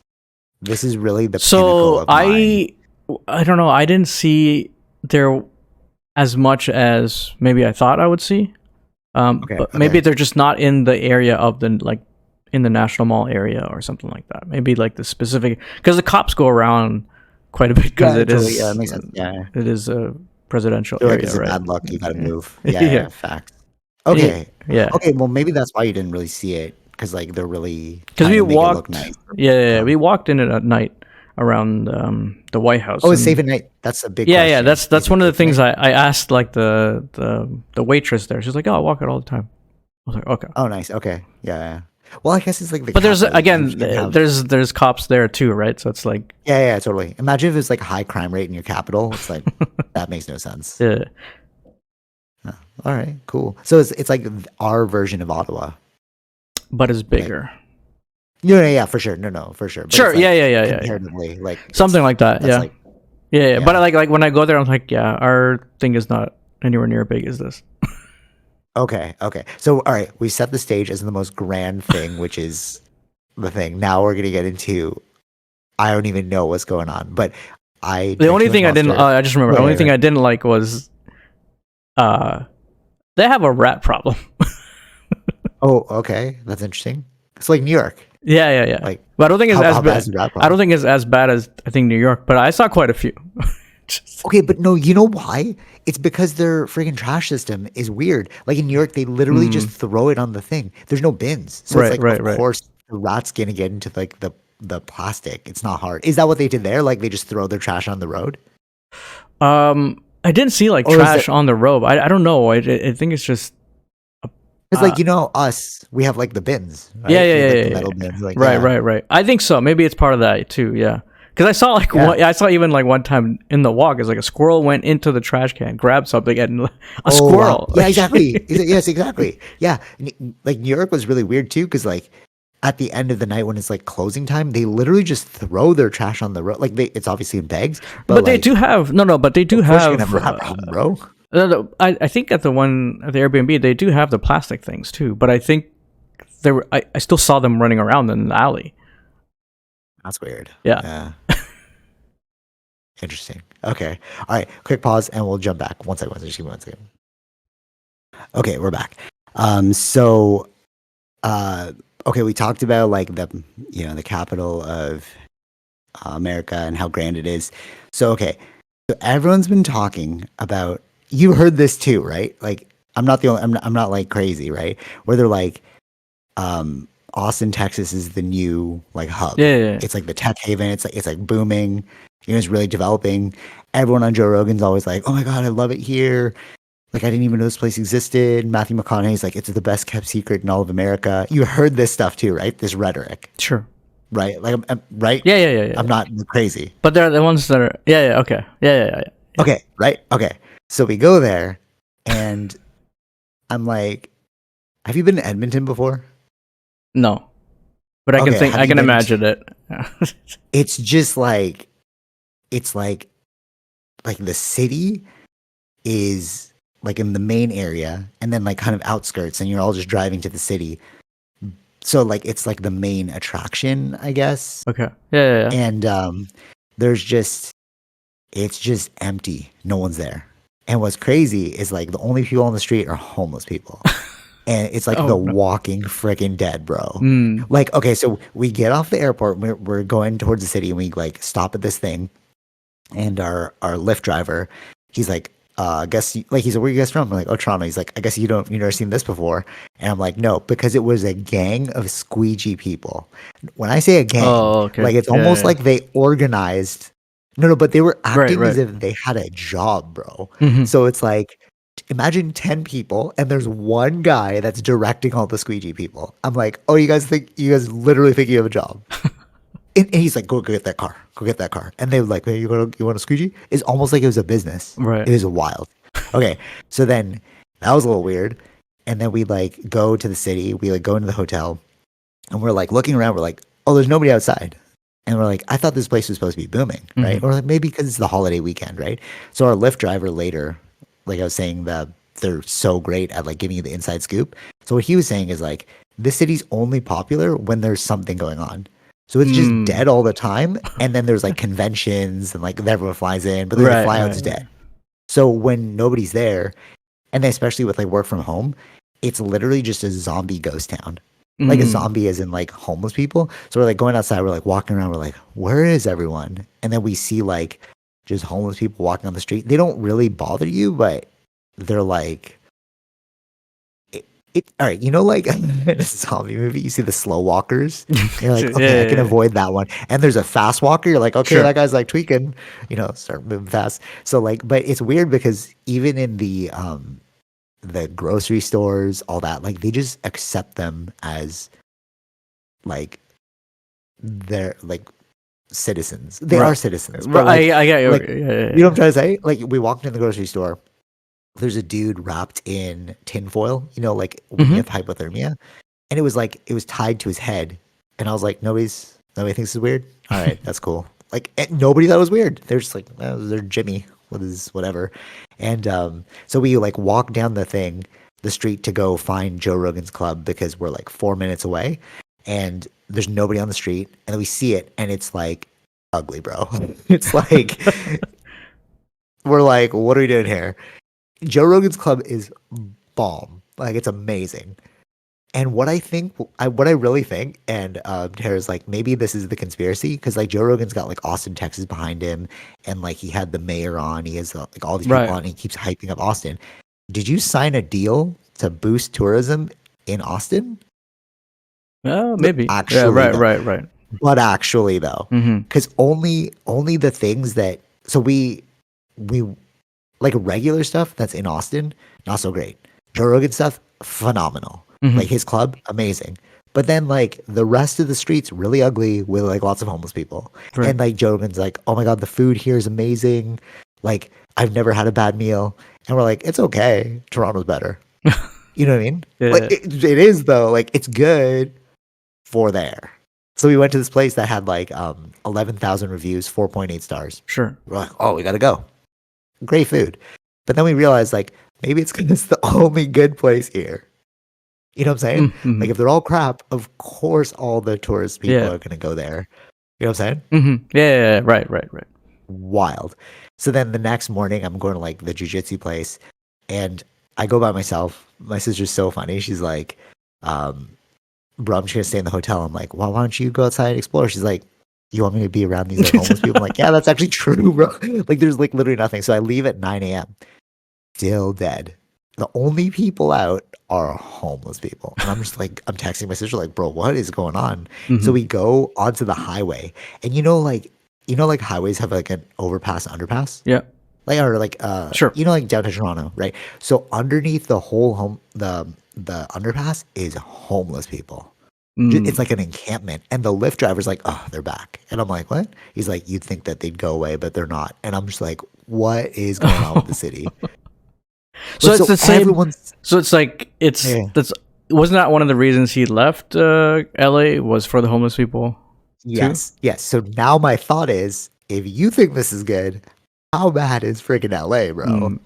This is really the pinnacle of mine. I don't know. I didn't see there as much as maybe I thought I would see. But maybe they're just not in the area of the like in the National Mall area or something like that. Maybe like the specific because the cops go around quite a bit because it makes sense. Yeah, it is a presidential area. It's right? Bad luck. You got to move. Yeah, facts. Okay. Yeah. Okay. Well, maybe that's why you didn't really see it because like they're really because we walked. Nice. Yeah, we walked in it at night around the White House. Oh, it's safe at night. That's a big. Yeah. That's one of the things I asked like the waitress there. She's like, "Oh, I walk it all the time." I was like, "Okay." Oh, nice. Okay. Yeah. Well, I guess it's like but there's there's cops there too, right? So it's like yeah, totally. Imagine if it's like a high crime rate in your capital. It's like that makes no sense. Yeah. Oh, all right, cool. So it's like our version of Ottawa, but it's bigger. Yeah, for sure. No, for sure. But sure, like, yeah. Comparatively, like something like that. Yeah. Like, yeah. But like when I go there, I'm like, yeah, our thing is not anywhere near big as this. Okay. So, all right, we set the stage as the most grand thing, which is the thing. Now we're gonna get into. I don't even know what's going on, but the only thing I didn't. I just remember the only thing I didn't like was, they have a rat problem. Oh, okay, that's interesting. It's like New York. Yeah. Like, but I don't think it's as bad. I don't think it's as bad as I think New York, but I saw quite a few. Okay, but no, you know why? It's because their freaking trash system is weird. Like in New York, they literally just throw it on the thing. There's no bins, so it's like, of course, the rat's gonna get into like the plastic. It's not hard. Is that what they did there? Like they just throw their trash on the road? I didn't see like trash on the road. I don't know. I think it's just. It's like us. We have like the bins. Right? Yeah. Metal bins. Like, right. I think so. Maybe it's part of that too. Yeah. Because I saw I saw even like one time in the walk, it's like a squirrel went into the trash can, grabbed something, and a squirrel. Wow. Yeah, exactly. Yes, exactly. Yeah, like New York was really weird too, because like at the end of the night when it's like closing time, they literally just throw their trash on the road. Like it's obviously in bags, but like, they do have But they do have. Bro. I think at the Airbnb they do have the plastic things too, but I think I still saw them running around in the alley. That's weird. Yeah. Interesting. Okay. All right. Quick pause, and we'll jump back. One second. Just give me 1 second. Okay, we're back. Okay, we talked about like the capital of America and how grand it is. So everyone's been talking about. You heard this too, right? Like, I'm not the only. I'm not like crazy, right? Where they're like, Austin, Texas is the new like hub. Yeah. It's like the tech haven. It's like booming. It's really developing. Everyone on Joe Rogan's always like, "Oh my god, I love it here." Like I didn't even know this place existed. Matthew McConaughey's like, "It's the best kept secret in all of America." You heard this stuff too, right? This rhetoric. Sure. Right. Like, right. Yeah. I'm not crazy. But they're the ones that are. Yeah. Okay. Yeah. Okay. Right. Okay. So we go there, and I'm like, "Have you been to Edmonton before?" No, but I can think. I can imagine it. It's just like, it's like the city is like in the main area, and then like kind of outskirts, and you're all just driving to the city. So like it's like the main attraction, I guess. Okay. Yeah. And it's just empty. No one's there. And what's crazy is like the only people on the street are homeless people. And it's like Walking freaking Dead, bro. Like, okay, so we get off the airport, we're going towards the city, and we like stop at this thing, and our Lyft driver, he's like, I guess like he's like, where you guys from? I'm like, oh, Toronto. He's like, I guess you never seen this before. And I'm like, no, because it was a gang of squeegee people. When I say a gang, Oh, okay. like it's Yeah, almost yeah. like they organized. No, but they were Right, acting as right. if they had a job, bro. Hmm. So it's like, imagine 10 people and there's one guy that's directing all the squeegee people. I'm like, oh, you guys literally think you have a job. And he's like, go get that car. Go get that car. And they were like, hey, you want a squeegee? It's almost like it was a business. Right. It was wild. Okay. So then that was a little weird. And then we like go to the city. We like go into the hotel and we're like looking around. We're like, oh, there's nobody outside. And we're like, I thought this place was supposed to be booming, right? Hmm. Or like maybe because it's the holiday weekend, right? So our Lyft driver later, like I was saying, that they're so great at like giving you the inside scoop. So what he was saying is like, this city's only popular when there's something going on. So it's just Mm. dead all the time. And then there's like conventions and like everyone flies in, but like the Right, flyout's right. dead. So when nobody's there, and then especially with like work from home, it's literally just a zombie ghost town. Like a Mm. zombie as in like homeless people. So we're like going outside, we're like walking around, we're like, where is everyone? And then we see like just homeless people walking on the street. They don't really bother you, but they're like all right, you know, like in a zombie movie, you see the slow walkers. You're like, Yeah, okay, I yeah, can yeah. avoid that one. And there's a fast walker. You're like, okay, Sure. that guy's like tweaking, start moving fast. So like, but it's weird because even in the grocery stores, all that, like they just accept them as like they're like citizens. They are Right. citizens, but Right. like I get you. like Yeah, yeah, you know yeah. what I'm trying to say? Like we walked in the grocery store, there's a dude wrapped in tinfoil, like when you Hmm. have hypothermia. And it was tied to his head. And I was like, nobody thinks it's weird? All right, that's cool. Like nobody thought it was weird. They're just like, oh, they're Jimmy with his whatever. And so we like walk down the street to go find Joe Rogan's club because we're like 4 minutes away and there's nobody on the street. And then we see it and it's like ugly, bro. It's like we're like, what are we doing here? Joe Rogan's club is bomb. Like it's amazing. And what I really think, and Tara's like, maybe this is the conspiracy because like Joe Rogan's got like Austin, Texas behind him, and like he had the mayor on, he has like all these people Right. on, and he keeps hyping up Austin. Did you sign a deal to boost tourism in Austin? Maybe. Yeah. Actually, Right. though, Right. Right. Hmm. because only the things that we like regular stuff that's in Austin, not so great. Joe Rogan stuff, phenomenal. Hmm. Like his club, amazing. But then like the rest of the streets really ugly with like lots of homeless people. Right. And like Joe Rogan's like, oh my god, the food here is amazing. Like I've never had a bad meal. And we're like, it's okay. Toronto's better. You know what I mean? Like Yeah. it is though. Like it's good for there. So we went to this place that had like 11,000 reviews, 4.8 stars. Sure. We're like, oh, we gotta go. Great food. But then we realized like maybe it's because it's the only good place here. You know what I'm saying? Mm-hmm. Like if they're all crap, of course all the tourist people Yeah. are gonna go there. You know what I'm saying? Hmm. Yeah, yeah, yeah. Right. Right. Right. Wild. So then the next morning I'm going to like the jujitsu place and I go by myself. My sister's so funny. She's like, bro, I'm just gonna stay in the hotel. I'm like, well, why don't you go outside and explore? She's like, you want me to be around these like homeless people? I'm like, yeah, that's actually true, bro. Like there's like literally nothing. So I leave at 9 a.m. Still dead. The only people out are homeless people. And I'm just like, I'm texting my sister, like, bro, what is going on? So Hmm. we go onto the highway. And like highways have like an overpass, underpass? Yeah. Like or like Sure. like downtown Toronto, right? So underneath the whole the underpass is homeless people. Mm. It's like an encampment. And the Lyft driver's like, oh, they're back. And I'm like, what? He's like, you'd think that they'd go away, but they're not. And I'm just like, what is going on with the city? So But it's so the same. everyone's So it's like yeah. that's wasn't that one of the reasons he left LA was for the homeless people too? Yes, yes. So now my thought is, if you think this is good, how bad is freaking LA, bro? Mm.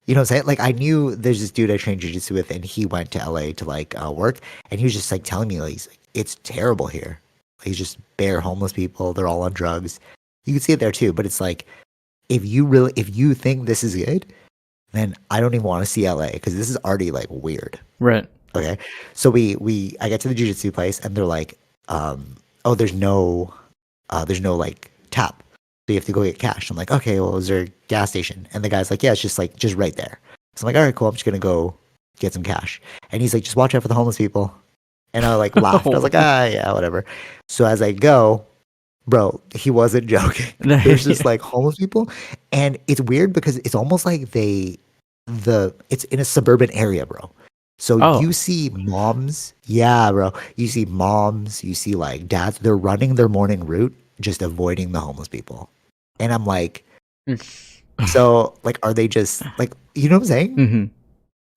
You know what I'm saying? Like I knew there's this dude I trained jiu-jitsu with, and he went to LA to like work, and he was just like telling me like, he's like, it's terrible here. He's just bare homeless people. They're all on drugs. You can see it there too, but it's like if you think this is good, then I don't even want to see LA because this is already like weird. Right. Okay. So I get to the jiu-jitsu place and they're like, oh, there's no like tap. So you have to go get cash. I'm like, okay, well, is there a gas station? And the guy's like, yeah, it's just right there. So I'm like, all right, cool. I'm just gonna go get some cash. And he's like, just watch out for the homeless people. And I like laughed. I was like, yeah, whatever. So as I go, bro, he wasn't joking. There's just like homeless people, and it's weird because it's almost like it's in a suburban area, bro. So Oh. you see moms, yeah, bro. You see moms, you see like dads. They're running their morning route, just avoiding the homeless people. And I'm like, so like, are they just like, you know what I'm saying? Mm-hmm.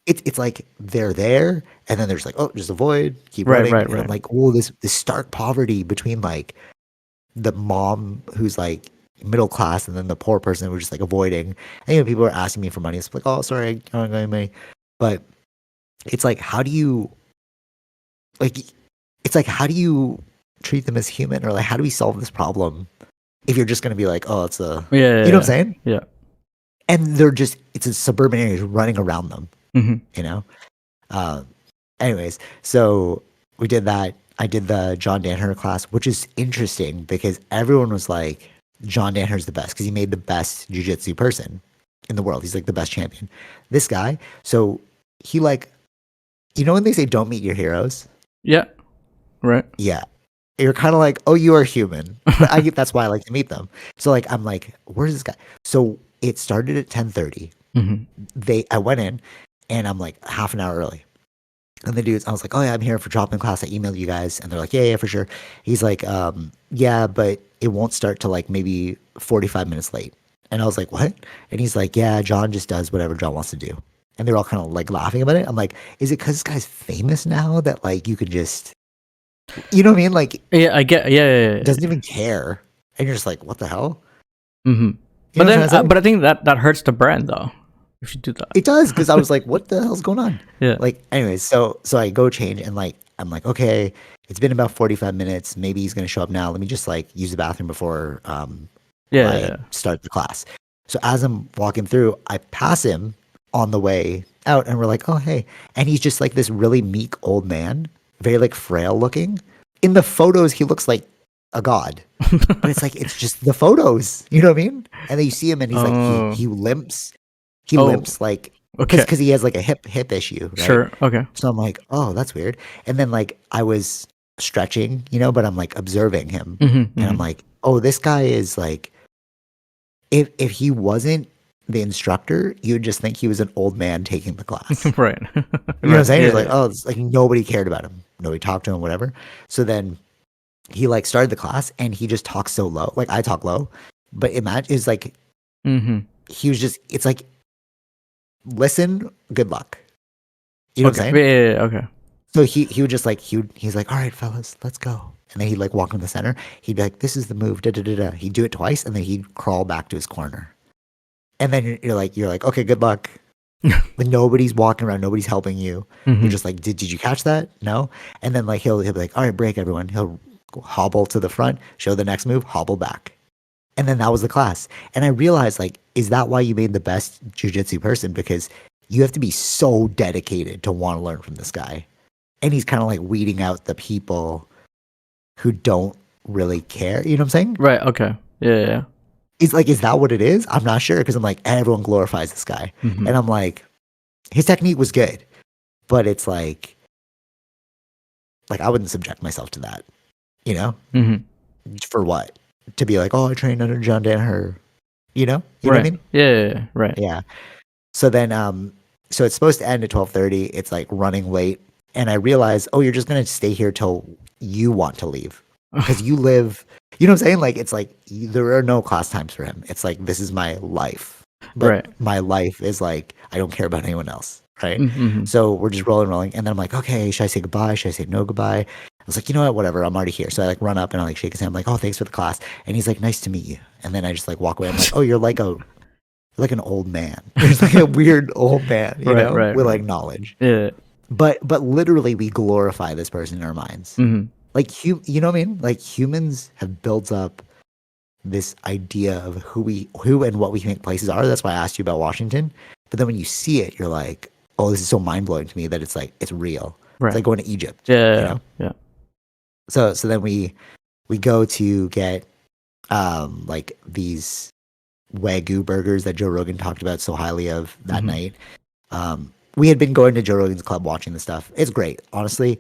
It's like they're there, and then there's like, oh, just avoid, keep Right, running. right, And I'm right. like, oh, this stark poverty between like the mom who's like middle class and then the poor person who's just like avoiding. And you know, people are asking me for money. It's like, oh, sorry, I don't got any money. But it's like, how do you like? It's like, how do you treat them as human, or like, how do we solve this problem if you're just gonna be like, oh, it's a, Yeah, you know what I'm saying? Yeah. And they're just, it's a suburban area running around them, Mm-hmm. you know. Uh, anyways, so we did that. I did the John Danaher class, which is interesting because everyone was like, John Danaher's the best because he made the best jiu-jitsu person in the world. He's like the best champion. This guy, so he like, you know when they say don't meet your heroes? Yeah. Right. Yeah. You're kind of like, oh, you are human. But I get that's why I like to meet them. So like I'm like, where's this guy? So it started at 10:30. Mm-hmm. I went in and I'm like half an hour early. And the dudes, I was like, oh yeah, I'm here for drop-in class. I emailed you guys. And they're like, yeah, for sure. He's like, yeah, but it won't start till like maybe 45 minutes late. And I was like, what? And he's like, yeah, John just does whatever John wants to do. And they're all kind of like laughing about it. I'm like, is it because this guy's famous now that like you could just, you know what I mean? Like, Yeah, I get. Yeah. doesn't even care. And you're just like, what the hell? Mm-hmm. You But know what I'm then, trying to say? but I think that hurts the brand though. If you do that. It does, because I was like, what the hell's going on? Yeah. Like, anyways, so I go change and like I'm like, okay, it's been about 45 minutes. Maybe he's gonna show up now. Let me just like use the bathroom before I start the class. So as I'm walking through, I pass him on the way out and we're like, oh hey. And he's just like this really meek old man, very like frail looking. In the photos, he looks like a god. But it's like it's just the photos. You know what I mean? And then you see him and he's like he limps. He limps like Okay. because he has like a hip issue, right? Sure. Okay. So I'm like, oh, that's weird. And then like I was stretching, you know, but I'm like observing him, Mm-hmm. and I'm like, oh, this guy is like, if he wasn't the instructor, you'd just think he was an old man taking the class. You Right. know what I'm saying? It's like, oh, it's like nobody cared about him, nobody talked to him, whatever. So then he like started the class, and he just talks so low, like I talk low, but imagine it's like Mm-hmm. he was just, it's like, listen, good luck. You know what I'm saying? Yeah. Okay. So he would just like he's like, all right, fellas, let's go. And then he'd like walk in the center. He'd be like, this is the move. Da da da da. He'd do it twice, and then he'd crawl back to his corner. And then you're like, okay, good luck. But nobody's walking around, nobody's helping you. Mm-hmm. You're just like, did you catch that? No. And then like he'll be like, all right, break everyone. He'll hobble to the front, show the next move, hobble back. And then that was the class. And I realized, like, is that why you made the best jujitsu person? Because you have to be so dedicated to want to learn from this guy. And he's kind of like weeding out the people who don't really care. You know what I'm saying? Right. Okay. Yeah. It's like, is that what it is? I'm not sure, because I'm like, everyone glorifies this guy. Mm-hmm. And I'm like, his technique was good, but it's like I wouldn't subject myself to that, you know? Mm-hmm. For what? To be like, oh, I trained under John Danaher, you know? You know Right. what I mean? Yeah. Right. Yeah. So then, so it's supposed to end at 12:30. It's like running late. And I realized, oh, you're just going to stay here till you want to leave. Because you live, you know what I'm saying? Like, it's like, there are no class times for him. It's like, this is my life. But Right. my life is like, I don't care about anyone else. Right. Mm-hmm. So we're just rolling. And then I'm like, okay, should I say goodbye? Should I say no goodbye? I was like, you know what? Whatever. I'm already here. So I like run up and I like shake his hand. I'm like, oh, thanks for the class. And he's like, nice to meet you. And then I just like walk away. I'm like, oh, you're like an old man. You're just like a weird old man, you know, with like knowledge. Yeah. But literally we glorify this person in our minds. Mm-hmm. Like, you know what I mean? Like, humans have built up this idea of who and what we think places are. That's why I asked you about Washington. But then when you see it, you're like, oh, this is so mind blowing to me that it's like, it's real. Right. It's like going to Egypt. Yeah. You know? Yeah. So then we go to get like these Wagyu burgers that Joe Rogan talked about so highly of that night. We had been going to Joe Rogan's club watching the stuff. It's great. Honestly,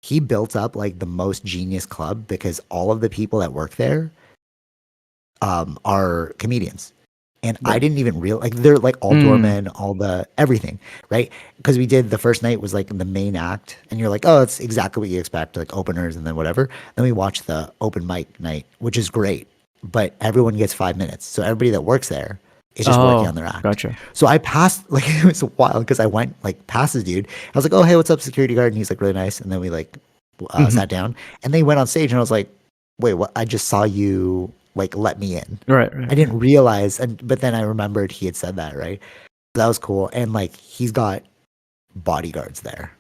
he built up like the most genius club because all of the people that work there are comedians. And I didn't even like they're like all doormen, all the everything, right? Because we did the first night was like the main act, and you're like, oh, it's exactly what you expect, like openers and then whatever. Then we watch the open mic night, which is great, but everyone gets 5 minutes, so everybody that works there is just working on their act. Gotcha. So I passed, like it was wild because I went like past this dude. I was like, oh hey, what's up, security guard? And he's like really nice, and then we like sat down, and they went on stage, and I was like, wait, what? I just saw you. Like let me in. Right. I didn't realize, but then I remembered he had said that, right? That was cool. And like he's got bodyguards there,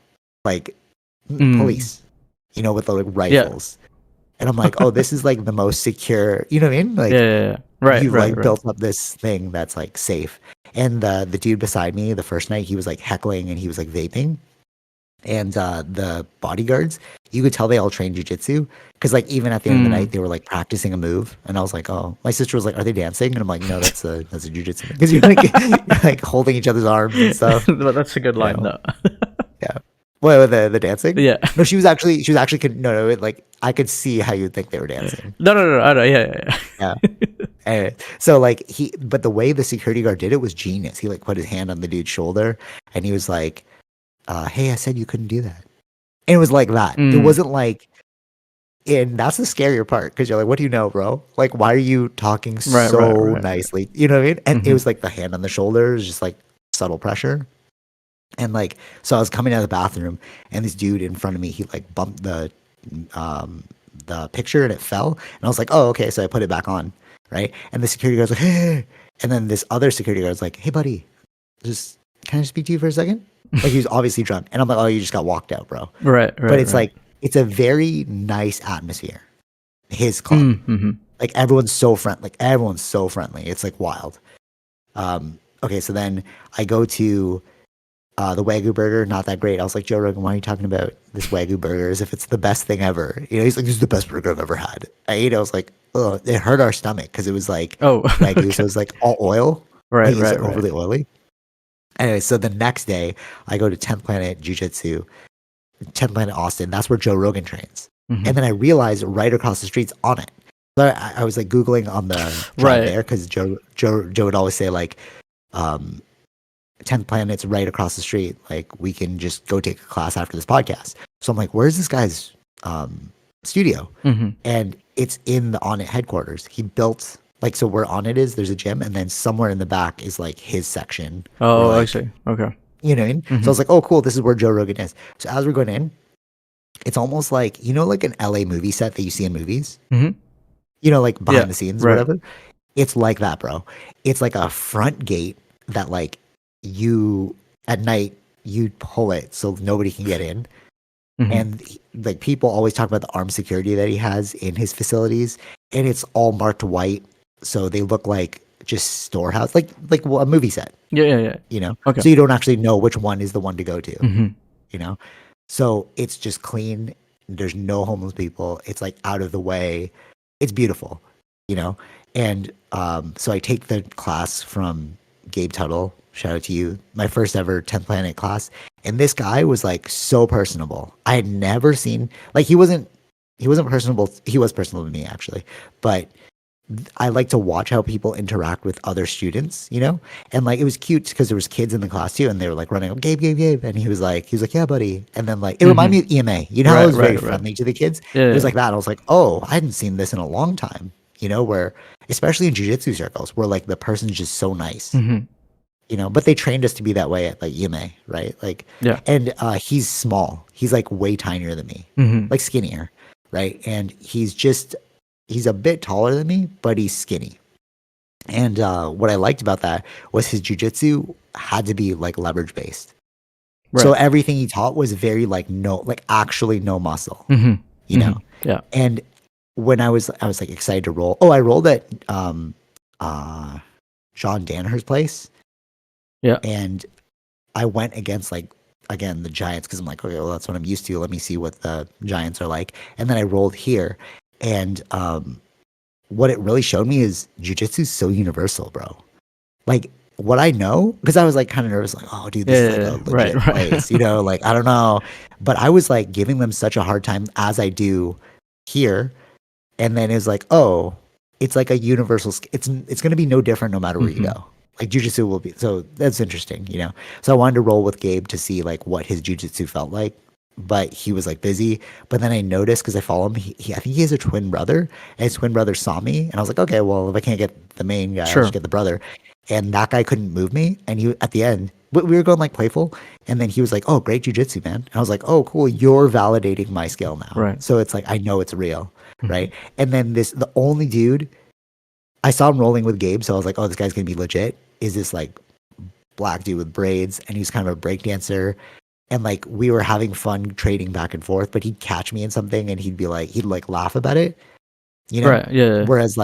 like police, with the like rifles. Yeah. And I'm like, oh, this is like the most secure. You know what I mean? Like, yeah. Right. You've built up this thing that's like safe. And the dude beside me, the first night, he was like heckling and he was like vaping. And the bodyguards, you could tell they all trained jujitsu because, like, even at the end of the night, they were like practicing a move. And I was like, "Oh," my sister was like, "Are they dancing?" And I'm like, "No, that's a jujitsu because you're like holding each other's arms and stuff." But that's a good line, though. Yeah. Well, the dancing. Yeah. No, she was actually no. Like I could see how you'd think they were dancing. No. Yeah. Anyway, so like but the way the security guard did it was genius. He like put his hand on the dude's shoulder and he was like, hey, I said you couldn't do that. And it was like that. It wasn't like, and that's the scarier part because you're like, what do you know, bro? Like, why are you talking so nicely? You know what I mean? And it was like the hand on the shoulder, it was just like subtle pressure. And like, so I was coming out of the bathroom and this dude in front of me, he like bumped the picture and it fell. And I was like, oh, okay. So I put it back on, right? And the security guard's like, hey. And then this other security guard's like, hey, buddy, can I just speak to you for a second? Like he was obviously drunk, and I'm like, "Oh, you just got walked out, bro." Right. But it's like it's a very nice atmosphere. His club, like everyone's so friendly. It's like wild. Okay, so then I go to the Wagyu burger. Not that great. I was like, Joe Rogan, why are you talking about this Wagyu burger as if it's the best thing ever? He's like, this is the best burger I've ever had. I ate it. I was like, oh, it hurt our stomach because it was like Wagyu, okay. So it was like all oil. Right. Overly oily. Anyway, so the next day, I go to 10th Planet Jiu-Jitsu, 10th Planet Austin. That's where Joe Rogan trains. And then I realized right across the street's on it. So I was like Googling on the drive there because Joe would always say like, 10th Planet's right across the street. Like we can just go take a class after this podcast. So I'm like, where's this guy's studio? And it's in the On It headquarters. He built... Like, so where On It is, there's a gym, and then somewhere in the back is like his section. Oh, like, I see. Okay. You know what I mean? So I was like, oh, cool, this is where Joe Rogan is. So as we're going in, it's almost like, like an LA movie set that you see in movies? Like behind the scenes or whatever? It's like that, bro. It's like a front gate that like at night, you pull it so nobody can get in. And like people always talk about the armed security that he has in his facilities, and it's all marked white. So they look like just storehouse, like a movie set. Yeah. Okay. So you don't actually know which one is the one to go to. So it's just clean. There's no homeless people. It's like out of the way. It's beautiful. And so I take the class from Gabe Tuttle. Shout out to you. My first ever 10th Planet class. And this guy was like so personable. I had never seen he wasn't personable. He was personable to me actually, but I like to watch how people interact with other students, and like it was cute because there was kids in the class too, and they were like running up, Gabe, and he was like, yeah, buddy, and then like it reminded me of EMA, how I was very friendly to the kids. It was like that. And I was like, oh, I hadn't seen this in a long time, where especially in jiu-jitsu circles, where like the person's just so nice, but they trained us to be that way at like EMA, right? Like, and he's small, he's like way tinier than me, like skinnier, right? And he's a bit taller than me, but he's skinny. And what I liked about that was his jujitsu had to be like leverage based. So everything he taught was very like actually no muscle, Yeah. And when I was like excited to roll. Oh, I rolled at John Danaher's place. Yeah. And I went against like, again, the Giants because I'm like, okay, well, that's what I'm used to. Let me see what the Giants are like. And then I rolled here. And what it really showed me is jujitsu is so universal, bro. Like what I know, because I was like kind of nervous, like, oh, dude, this is like a right, legit place, you know, like I don't know. But I was like giving them such a hard time as I do here. And then it's like, oh, it's like a universal. It's going to be no different no matter where you Mhm. go. Like jujitsu will be. So that's interesting, you know. So I wanted to roll with Gabe to see like what his jujitsu felt like, but he was like busy. But then I noticed because I follow him, I think he has a twin brother, and his twin brother saw me, and I was like, okay, well if I can't get the main guy, I'll just Sure. get the brother. And that guy couldn't move me, and he at the end. We were going like playful, and then he was like, "Oh, great jujitsu, man!" And I was like, "Oh, cool! You're validating my skill now." Right. So it's like I know it's real, Mhm. right? And then the only dude I saw him rolling with Gabe, so I was like, oh, this guy's gonna be legit. Is this like black dude with braids, and he's kind of a break dancer, and like we were having fun trading back and forth, but he'd catch me in something, and he'd like laugh about it, you know. Right. Yeah. Whereas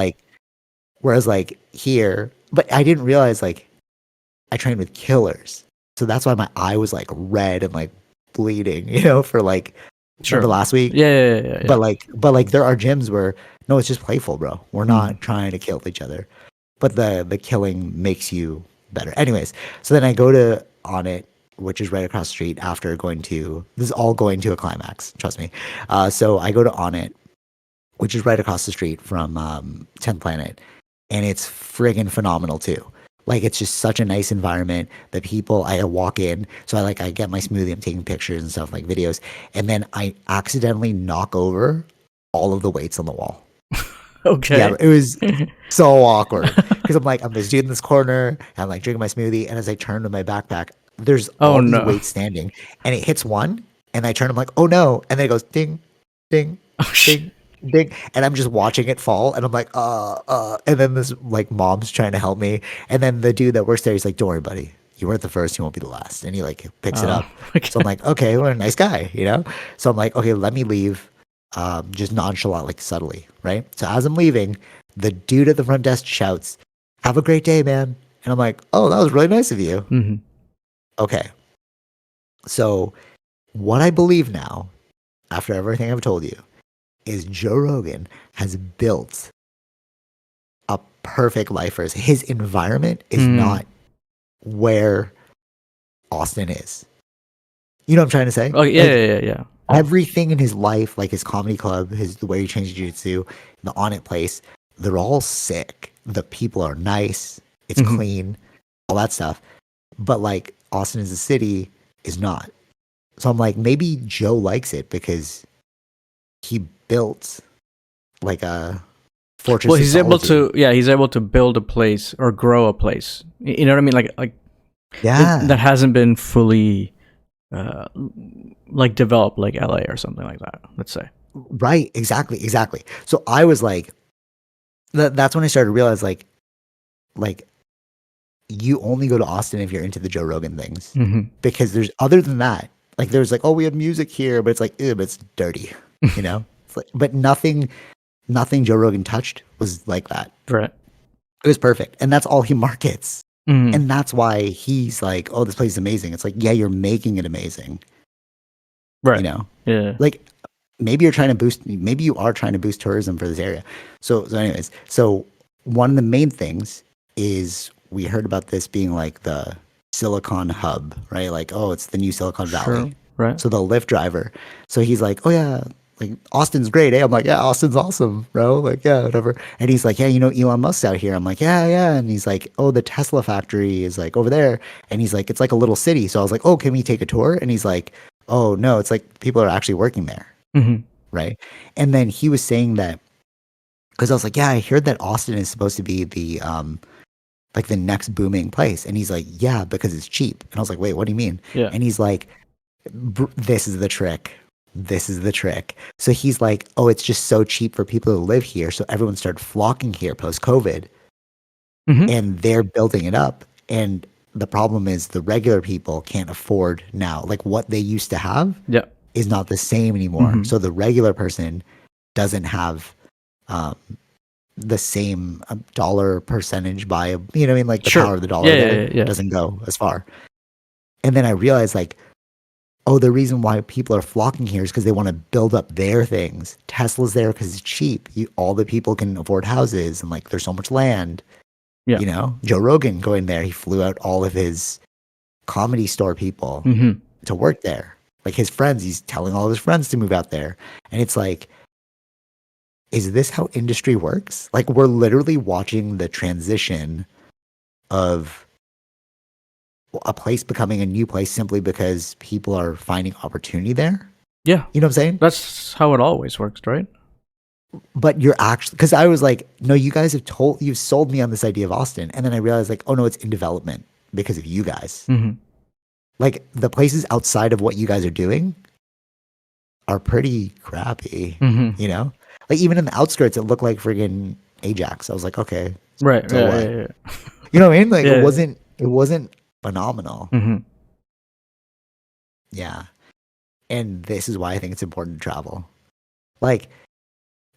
like here, but I didn't realize like I trained with killers, so that's why my eye was like red and like bleeding, you know, for like remember Sure. last week. Yeah. But there are gyms where no, it's just playful, bro. We're Mm. not trying to kill each other, but the killing makes you better. Anyways, so then I go to On It, which is right across the street. After going to this is all going to a climax. Trust me. So I go to On It, which is right across the street from 10th Planet, and it's friggin' phenomenal too. Like it's just such a nice environment. The people I walk in, so I get my smoothie, I'm taking pictures and stuff like videos, and then I accidentally knock over all of the weights on the wall. Yeah, Okay. it was so awkward because I'm just in this corner, and I'm like drinking my smoothie, and as I turn to my backpack, there's Oh all these no. weights standing, and it hits one, and I turn, I'm like, oh no, and then it goes ding, ding, Oh shit. ding, ding, and I'm just watching it fall, and I'm like, and then this like mom's trying to help me, and then the dude that works there, he's like, don't worry, buddy, you weren't the first, you won't be the last, and he like picks it Oh up. my So I'm god. like, okay, what a nice guy, you know. So I'm like, okay, let me leave, just nonchalant, like subtly, right? So as I'm leaving, the dude at the front desk shouts, "Have a great day, man," and I'm like, oh, that was really nice of you. Hmm. Okay, so what I believe now, after everything I've told you, is Joe Rogan has built a perfect life for us. His environment is Mm. not where Austin is. You know what I'm trying to say? Oh yeah, Like yeah. everything in his life, like his comedy club, the way he trains jiu-jitsu, the On It place, they're all sick. The people are nice. It's Hmm. clean, all that stuff. But like Austin as a city is not. So I'm like, maybe Joe likes it because he built like a fortress Well, of he's able solitude. to. Yeah, he's able to build a place or grow a place. You know what I mean? Like that Yeah. hasn't been fully uh like developed like LA or something like that. Let's say. Right. Exactly. So I was like, that's when I started to realize like you only go to Austin if you're into the Joe Rogan things. Hmm. Because there's other than that, like there's like, oh, we have music here, but it's like, ew, but it's dirty, you know? It's like, but nothing Joe Rogan touched was like that. Right. It was perfect. And that's all he markets. Mm. And that's why he's like, oh, this place is amazing. It's like, yeah, you're making it amazing, you Right. know? Yeah. Like maybe you are trying to boost tourism for this area. So anyways, so one of the main things is we heard about this being like the Silicon hub, right? Like, oh, it's the new Silicon Sure. Valley. Right. So the Lyft driver. So he's like, oh yeah, like Austin's great, eh? I'm like, yeah, Austin's awesome, bro. Like, yeah, whatever. And he's like, yeah, you know, Elon Musk's out here. I'm like, yeah. And he's like, oh, the Tesla factory is like over there. And he's like, it's like a little city. So I was like, oh, can we take a tour? And he's like, oh no, it's like people are actually working there, Hmm. right? And then he was saying that because I was like, yeah, I heard that Austin is supposed to be the like the next booming place, and he's like, yeah, because it's cheap. And I was like, wait, what do you mean? Yeah. And he's like, this is the trick. This is the trick. So he's like, oh, it's just so cheap for people to live here, so everyone started flocking here post COVID, Hmm. and they're building it up. And the problem is the regular people can't afford now. Like what they used to have Yeah. is not the same anymore. Hmm. So the regular person doesn't have um, the same dollar percentage by you know what I mean, like the Sure. power of the dollar Yeah. there Yeah. doesn't go as far. And then I realized like, oh, the reason why people are flocking here is because they want to build up their things. Tesla's there because it's cheap. All the people can afford houses and like there's so much land. Yeah. You know, Joe Rogan going there, he flew out all of his comedy store people to work there. Like his friends, he's telling all of his friends to move out there. And it's like, is this how industry works? Like we're literally watching the transition of a place becoming a new place simply because people are finding opportunity there. Yeah. You know what I'm saying? That's how it always works, right? But you're actually, because I was like, no, you guys you've sold me on this idea of Austin. And then I realized like, oh no, it's in development because of you guys. Like the places outside of what you guys are doing are pretty crappy, you know? Like even in the outskirts, it looked like friggin' Ajax. I was like, okay. Right. So what? Yeah. You know what I mean? Like it wasn't phenomenal. Yeah. And this is why I think it's important to travel. Like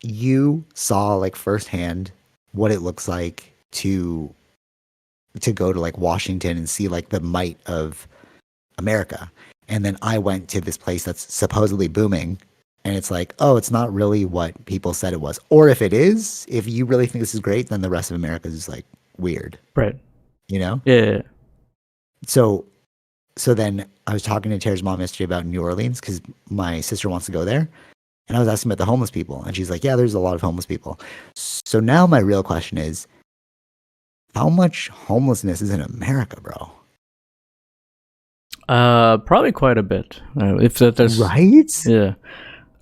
you saw like firsthand what it looks like to go to like Washington and see like the might of America. And then I went to this place that's supposedly booming and it's like, oh, it's not really what people said it was. Or if it is, if you really think this is great, then the rest of America is like weird. Right. You know? Yeah. So then I was talking to Tara's mom yesterday about New Orleans because my sister wants to go there. And I was asking about the homeless people. And she's like, yeah, there's a lot of homeless people. So now my real question is, how much homelessness is in America, bro? Probably quite a bit. If there's right? Yeah.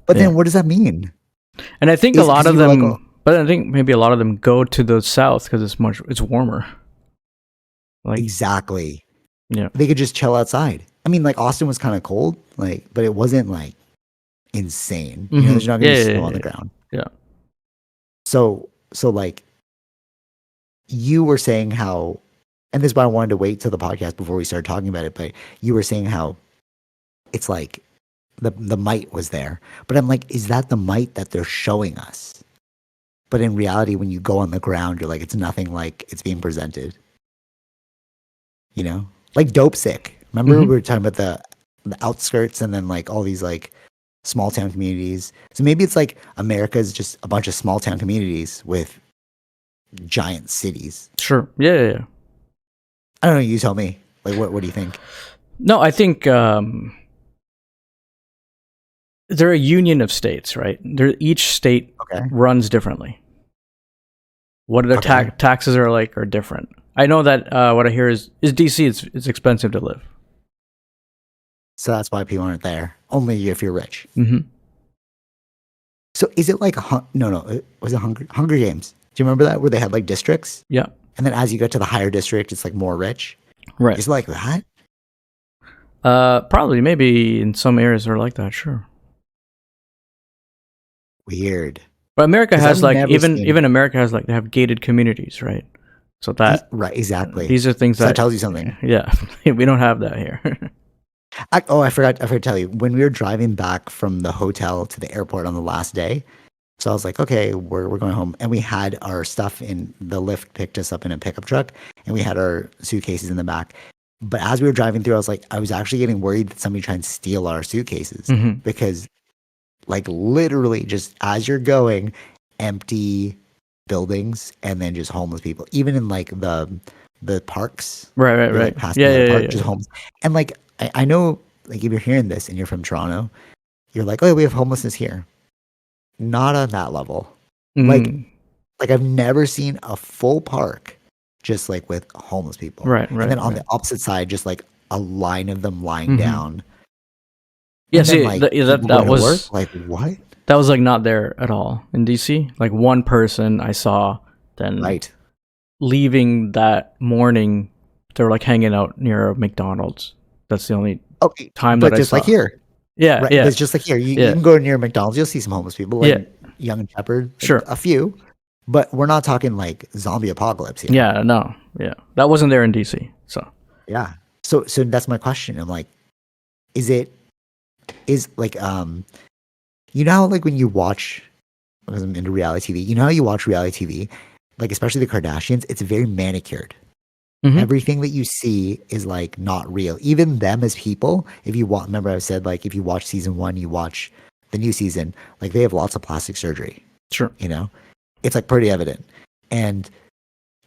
But then what does that mean? And I think a lot of them, but I think maybe a lot of them go to the south because it's warmer. Like exactly. Yeah. They could just chill outside. I mean, like Austin was kind of cold, like, but it wasn't like insane. You know, there's not gonna be snow on the ground. Yeah. So like you were saying how, and this is why I wanted to wait till the podcast before we started talking about it, but you were saying how it's like the might was there. But I'm like, is that the might that they're showing us? But in reality, when you go on the ground, you're like, it's nothing like it's being presented. You know? Like Dope Sick. Remember we were talking about the outskirts and then like all these like small town communities. So maybe it's like America is just a bunch of small town communities with giant cities. Sure. Yeah. I don't know. You tell me. Like, what do you think? No, I think they're a union of states, right? Each state runs differently. What their taxes are like are different. I know that what I hear is DC. It's expensive to live. So that's why people aren't there. Only if you're rich. Mm-hmm. So is it like no? Was it Hunger Games? Do you remember that where they had like districts? Yeah. And then as you get to the higher district, it's like more rich. Right. Is it like that? Probably. Maybe in some areas are like that. Sure. Weird. But America has like even America has like they have gated communities, right? So that right, exactly. These are things that tells you something. Yeah, we don't have that here. I forgot to tell you, when we were driving back from the hotel to the airport on the last day, so I was like, okay, we're going home, and we had our stuff in the lift picked us up in a pickup truck, and we had our suitcases in the back. But as we were driving through, I was actually getting worried that somebody tried to steal our suitcases because, like, literally, just as you're going, empty buildings and then just homeless people, even in like the parks, right. Like, just homeless, and like. I know, like, if you're hearing this and you're from Toronto, you're like, oh, we have homelessness here. Not on that level. Like I've never seen a full park just like with homeless people. Right. And then on the opposite side, just like a line of them lying down. Yeah, and see, then, like, that was work? Like what? That was like not there at all in DC. Like one person I saw then leaving that morning, they were like hanging out near a McDonald's. That's the only time that I saw. But just like here. Yeah, right? It's just like here. You can go near McDonald's, you'll see some homeless people, like Young and Shepherd. Sure. A few. But we're not talking like zombie apocalypse here. Yeah, no. Yeah. That wasn't there in DC. So yeah. So that's my question. I'm like, is like you know how like when you watch, because I'm into reality TV, you know how you watch reality TV, like especially the Kardashians, it's very manicured. Mhm. Everything that you see is like not real. Even them as people, if you want, remember I said like if you watch season 1, you watch the new season, like they have lots of plastic surgery, Sure. you know? It's like pretty evident. And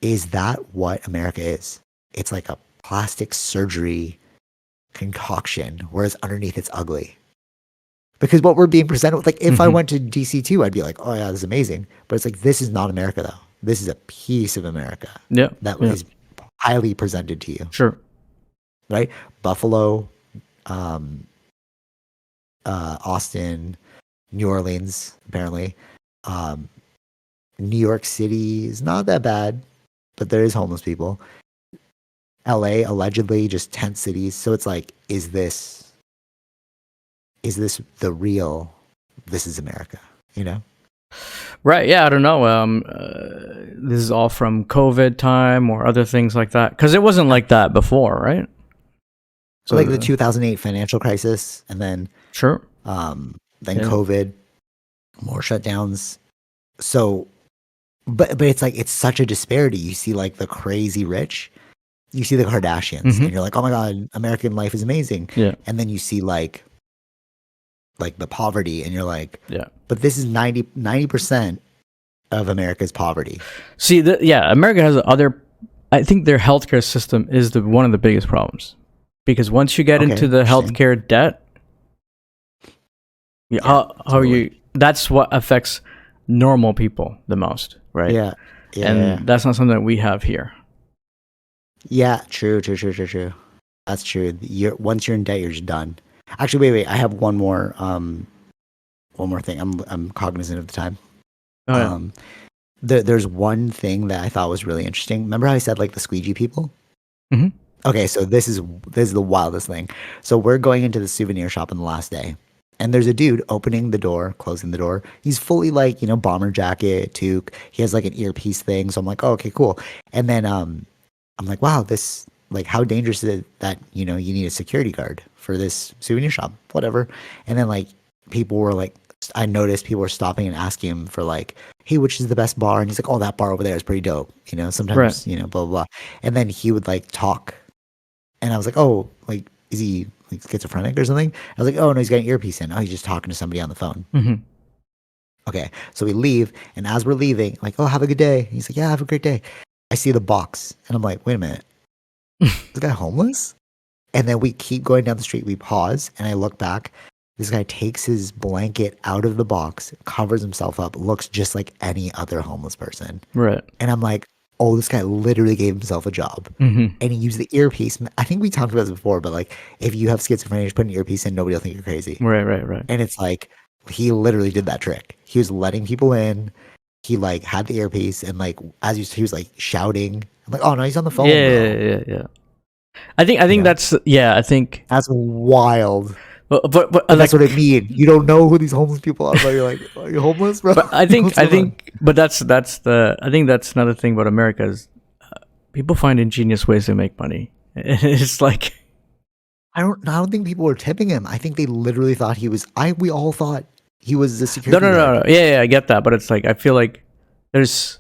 is that what America is? It's like a plastic surgery concoction, whereas underneath it's ugly. Because what we're being presented with, like if I Mhm. went to DC too, I'd be like, oh yeah, this is amazing. But it's like, this is not America though. This is a piece of America Yeah. that Yeah. is highly presented to you, Sure. right? Buffalo, um, Austin, New Orleans, apparently. Um, New York City is not that bad, but there is homeless people. LA, allegedly, just tent cities. So it's like, is this the real, this is America, you know? Right. Yeah. I don't know. This is all from COVID time or other things like that. Because it wasn't like that before, right? So like the 2008 financial crisis, and then Sure. then Yeah. COVID, more shutdowns. So, but it's like it's such a disparity. You see like the crazy rich, you see the Kardashians, Mhm. and you're like, oh my god, American life is amazing. Yeah. And then you see like the poverty, and you're like, Yeah. but this is 90% of America's poverty. See, yeah, America has other. I think their healthcare system is one of the biggest problems because once you get Okay, into the interesting. healthcare debt, Yeah, how totally. you? That's what affects normal people the most, right? Yeah, yeah, And that's not something that we have here. yeah. True. That's true. Once you're in debt, you're just done. Actually, wait. I have one more thing. I'm cognizant of the time. Oh yeah. Um, there's one thing that I thought was really interesting. Remember how I said like the squeegee people? Mhm. Okay, so this is the wildest thing. So we're going into the souvenir shop on the last day, and there's a dude opening the door, closing the door. He's fully like, bomber jacket, toque. He has like an earpiece thing. So I'm like, oh, okay, cool. And then I'm like, wow, this like how dangerous is it that you need a security guard for this souvenir shop, whatever. And then like people were like, I noticed people were stopping and asking him for like, hey, which is the best bar? And he's like, oh, that bar over there is pretty dope. Right. Sometimes blah blah blah. And then he would like talk, and I was like, oh, like is he like schizophrenic or something? I was like, oh no, he's got an earpiece in. Oh, he's just talking to somebody on the phone. Mhm. Okay, so we leave, and as we're leaving, like, oh, have a good day. He's like, yeah, have a great day. I see the box, and I'm like, wait a minute, this guy homeless? And then we keep going down the street. We pause, and I look back. This guy takes his blanket out of the box, covers himself up, looks just like any other homeless person. Right. And I'm like, oh, this guy literally gave himself a job. Mhm. And he used the earpiece. I think we talked about this before, but like, if you have schizophrenia, just put an earpiece in, nobody will think you're crazy. Right. Right. Right. And it's like, he literally did that trick. He was letting people in. He like had the earpiece, and like, he was like shouting. I'm like, oh no, he's on the phone, Yeah. bro. Yeah. I think that's I think. That's wild. But But that's like, what I mean. You don't know who these homeless people are, but you're like, are you homeless, bro? but I think, but that's I think that's another thing about America is people find ingenious ways to make money. It's like I don't think people were tipping him. I think they literally thought he was. We all thought he was the security guard. no. Yeah, I get that, but it's like I feel like there's.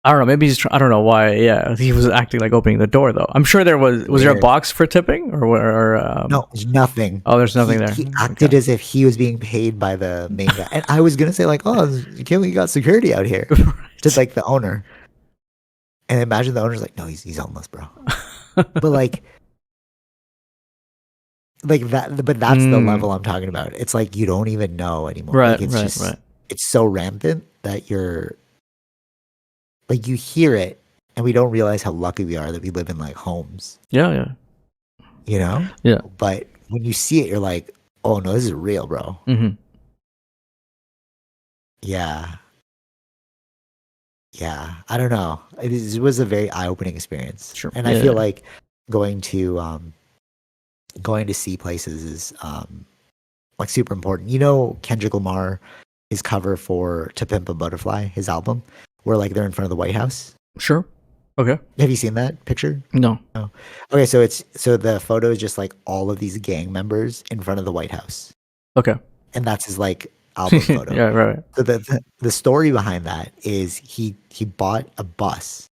I don't know. Maybe I don't know why. Yeah, he was acting like opening the door though. I'm sure there was. Was there a Weird. box for tipping or No, there's nothing. Oh, there's nothing there. He acted as if he was being paid by the main guy. And I was gonna say like, oh, can't we got security out here? Just like the owner. And imagine the owner's like, no, he's homeless, bro. But like that. But that's the level I'm talking about. It's like you don't even know anymore. Right, Like, right. it's so rampant that you're like you hear it, and we don't realize how lucky we are that we live in like homes. Yeah. Yeah. But when you see it, you're like, oh no, this is real, bro. Mm-hmm. Yeah. I don't know. It was a very eye-opening experience. Sure. And I feel like going to see places is like super important. Kendrick Lamar, his cover for To Pimp a Butterfly, his album, where like they're in front of the White House. Sure. Okay. Have you seen that picture? No. Okay, so the photo is just like all of these gang members in front of the White House. Okay. And that's his like album photo. Yeah. Right. So the story behind that is he bought a bus,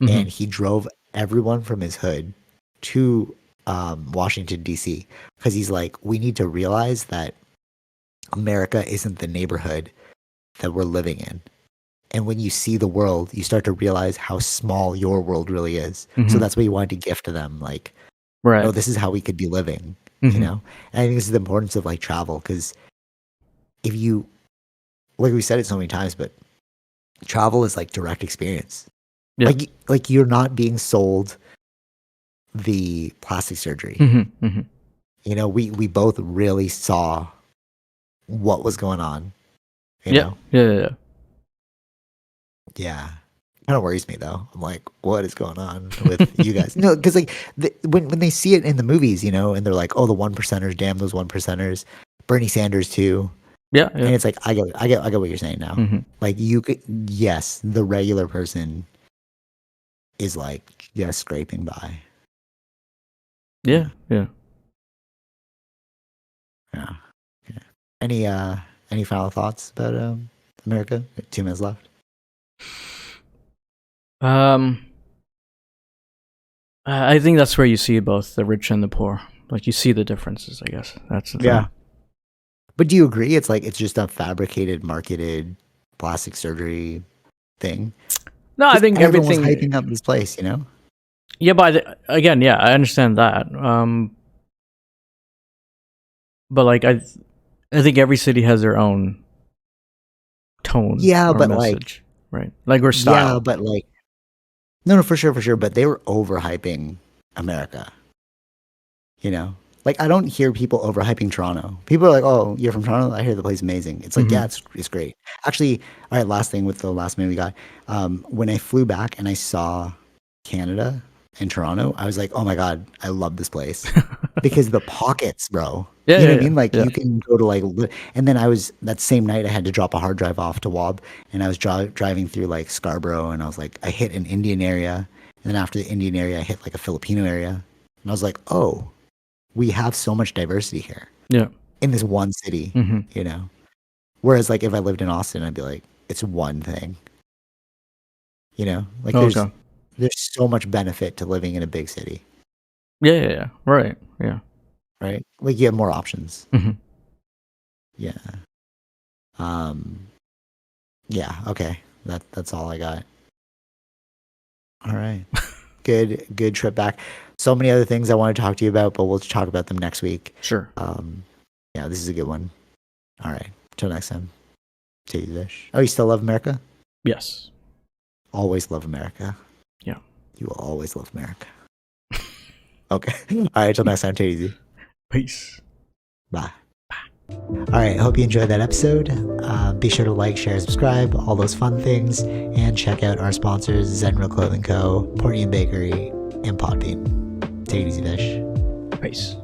Mm-hmm. and he drove everyone from his hood to Washington, D.C. because he's like, we need to realize that America isn't the neighborhood that we're living in. And when you see the world, you start to realize how small your world really is. So that's what he wanted to gift to them. Like, Right. oh, this is how we could be living, you know? And I think this is the importance of like travel because if you, like we said it so many times, but travel is like direct experience. Yeah. Like you're not being sold the plastic surgery. You know, we both really saw what was going on. You know? Yeah. Yeah. Kind of worries me though. I'm like, what is going on with you guys? No, because like when they see it in the movies, you know, and they're like, oh, the one percenters, damn those one percenters, Bernie Sanders too. Yeah. And it's like, I get what you're saying now. Like you could, yes, the regular person is like just scraping by. Yeah. Yeah. Any final thoughts about America? 2 minutes left. I think that's where you see both the rich and the poor. Like you see the differences, I guess. That's the thing. But do you agree it's like it's just a fabricated, marketed plastic surgery thing? No, I think everyone's everything hyping up this place, you know? Yeah, but again, yeah, I understand that. But like I think every city has their own tone. Yeah, or but message, right? Like or style. Yeah, but like no, for sure. But they were overhyping America. You know? Like I don't hear people overhyping Toronto. People are like, "Oh, you're from Toronto? I hear the place is amazing." It's like, yeah, it's great. Actually, all right. Last thing with the last minute we got, when I flew back and I saw Canada and Toronto, I was like, "Oh my god, I love this place," because the pockets, bro. Yeah, you know yeah, what I mean? Like yeah. you can go to like, and then I was that same night I had to drop a hard drive off to Wob, and I was driving through like Scarborough, and I was like, I hit an Indian area, and then after the Indian area, I hit like a Filipino area, and I was like, oh. We have so much diversity here. Yeah. In this one city, you know. Whereas like if I lived in Austin, I'd be like, it's one thing. You know? Like there's so much benefit to living in a big city. Yeah. Right. Yeah. Right? Like you have more options. Yeah. Yeah, okay. That's all I got. All right. Good trip back. So many other things I want to talk to you about, but we'll talk about them next week. Sure. Yeah, this is a good one. All right. Till next time. Take it, Vish. Oh, you still love America? Yes. Always love America. Yeah. You will always love America. Okay. All right. Till next time. Take it easy. Peace. Bye. All right. Hope you enjoyed that episode. Be sure to like, share, subscribe, all those fun things, and check out our sponsors: Zenro Clothing Co., Portian Bakery, and Podbean. Take it easy, Vish. Peace.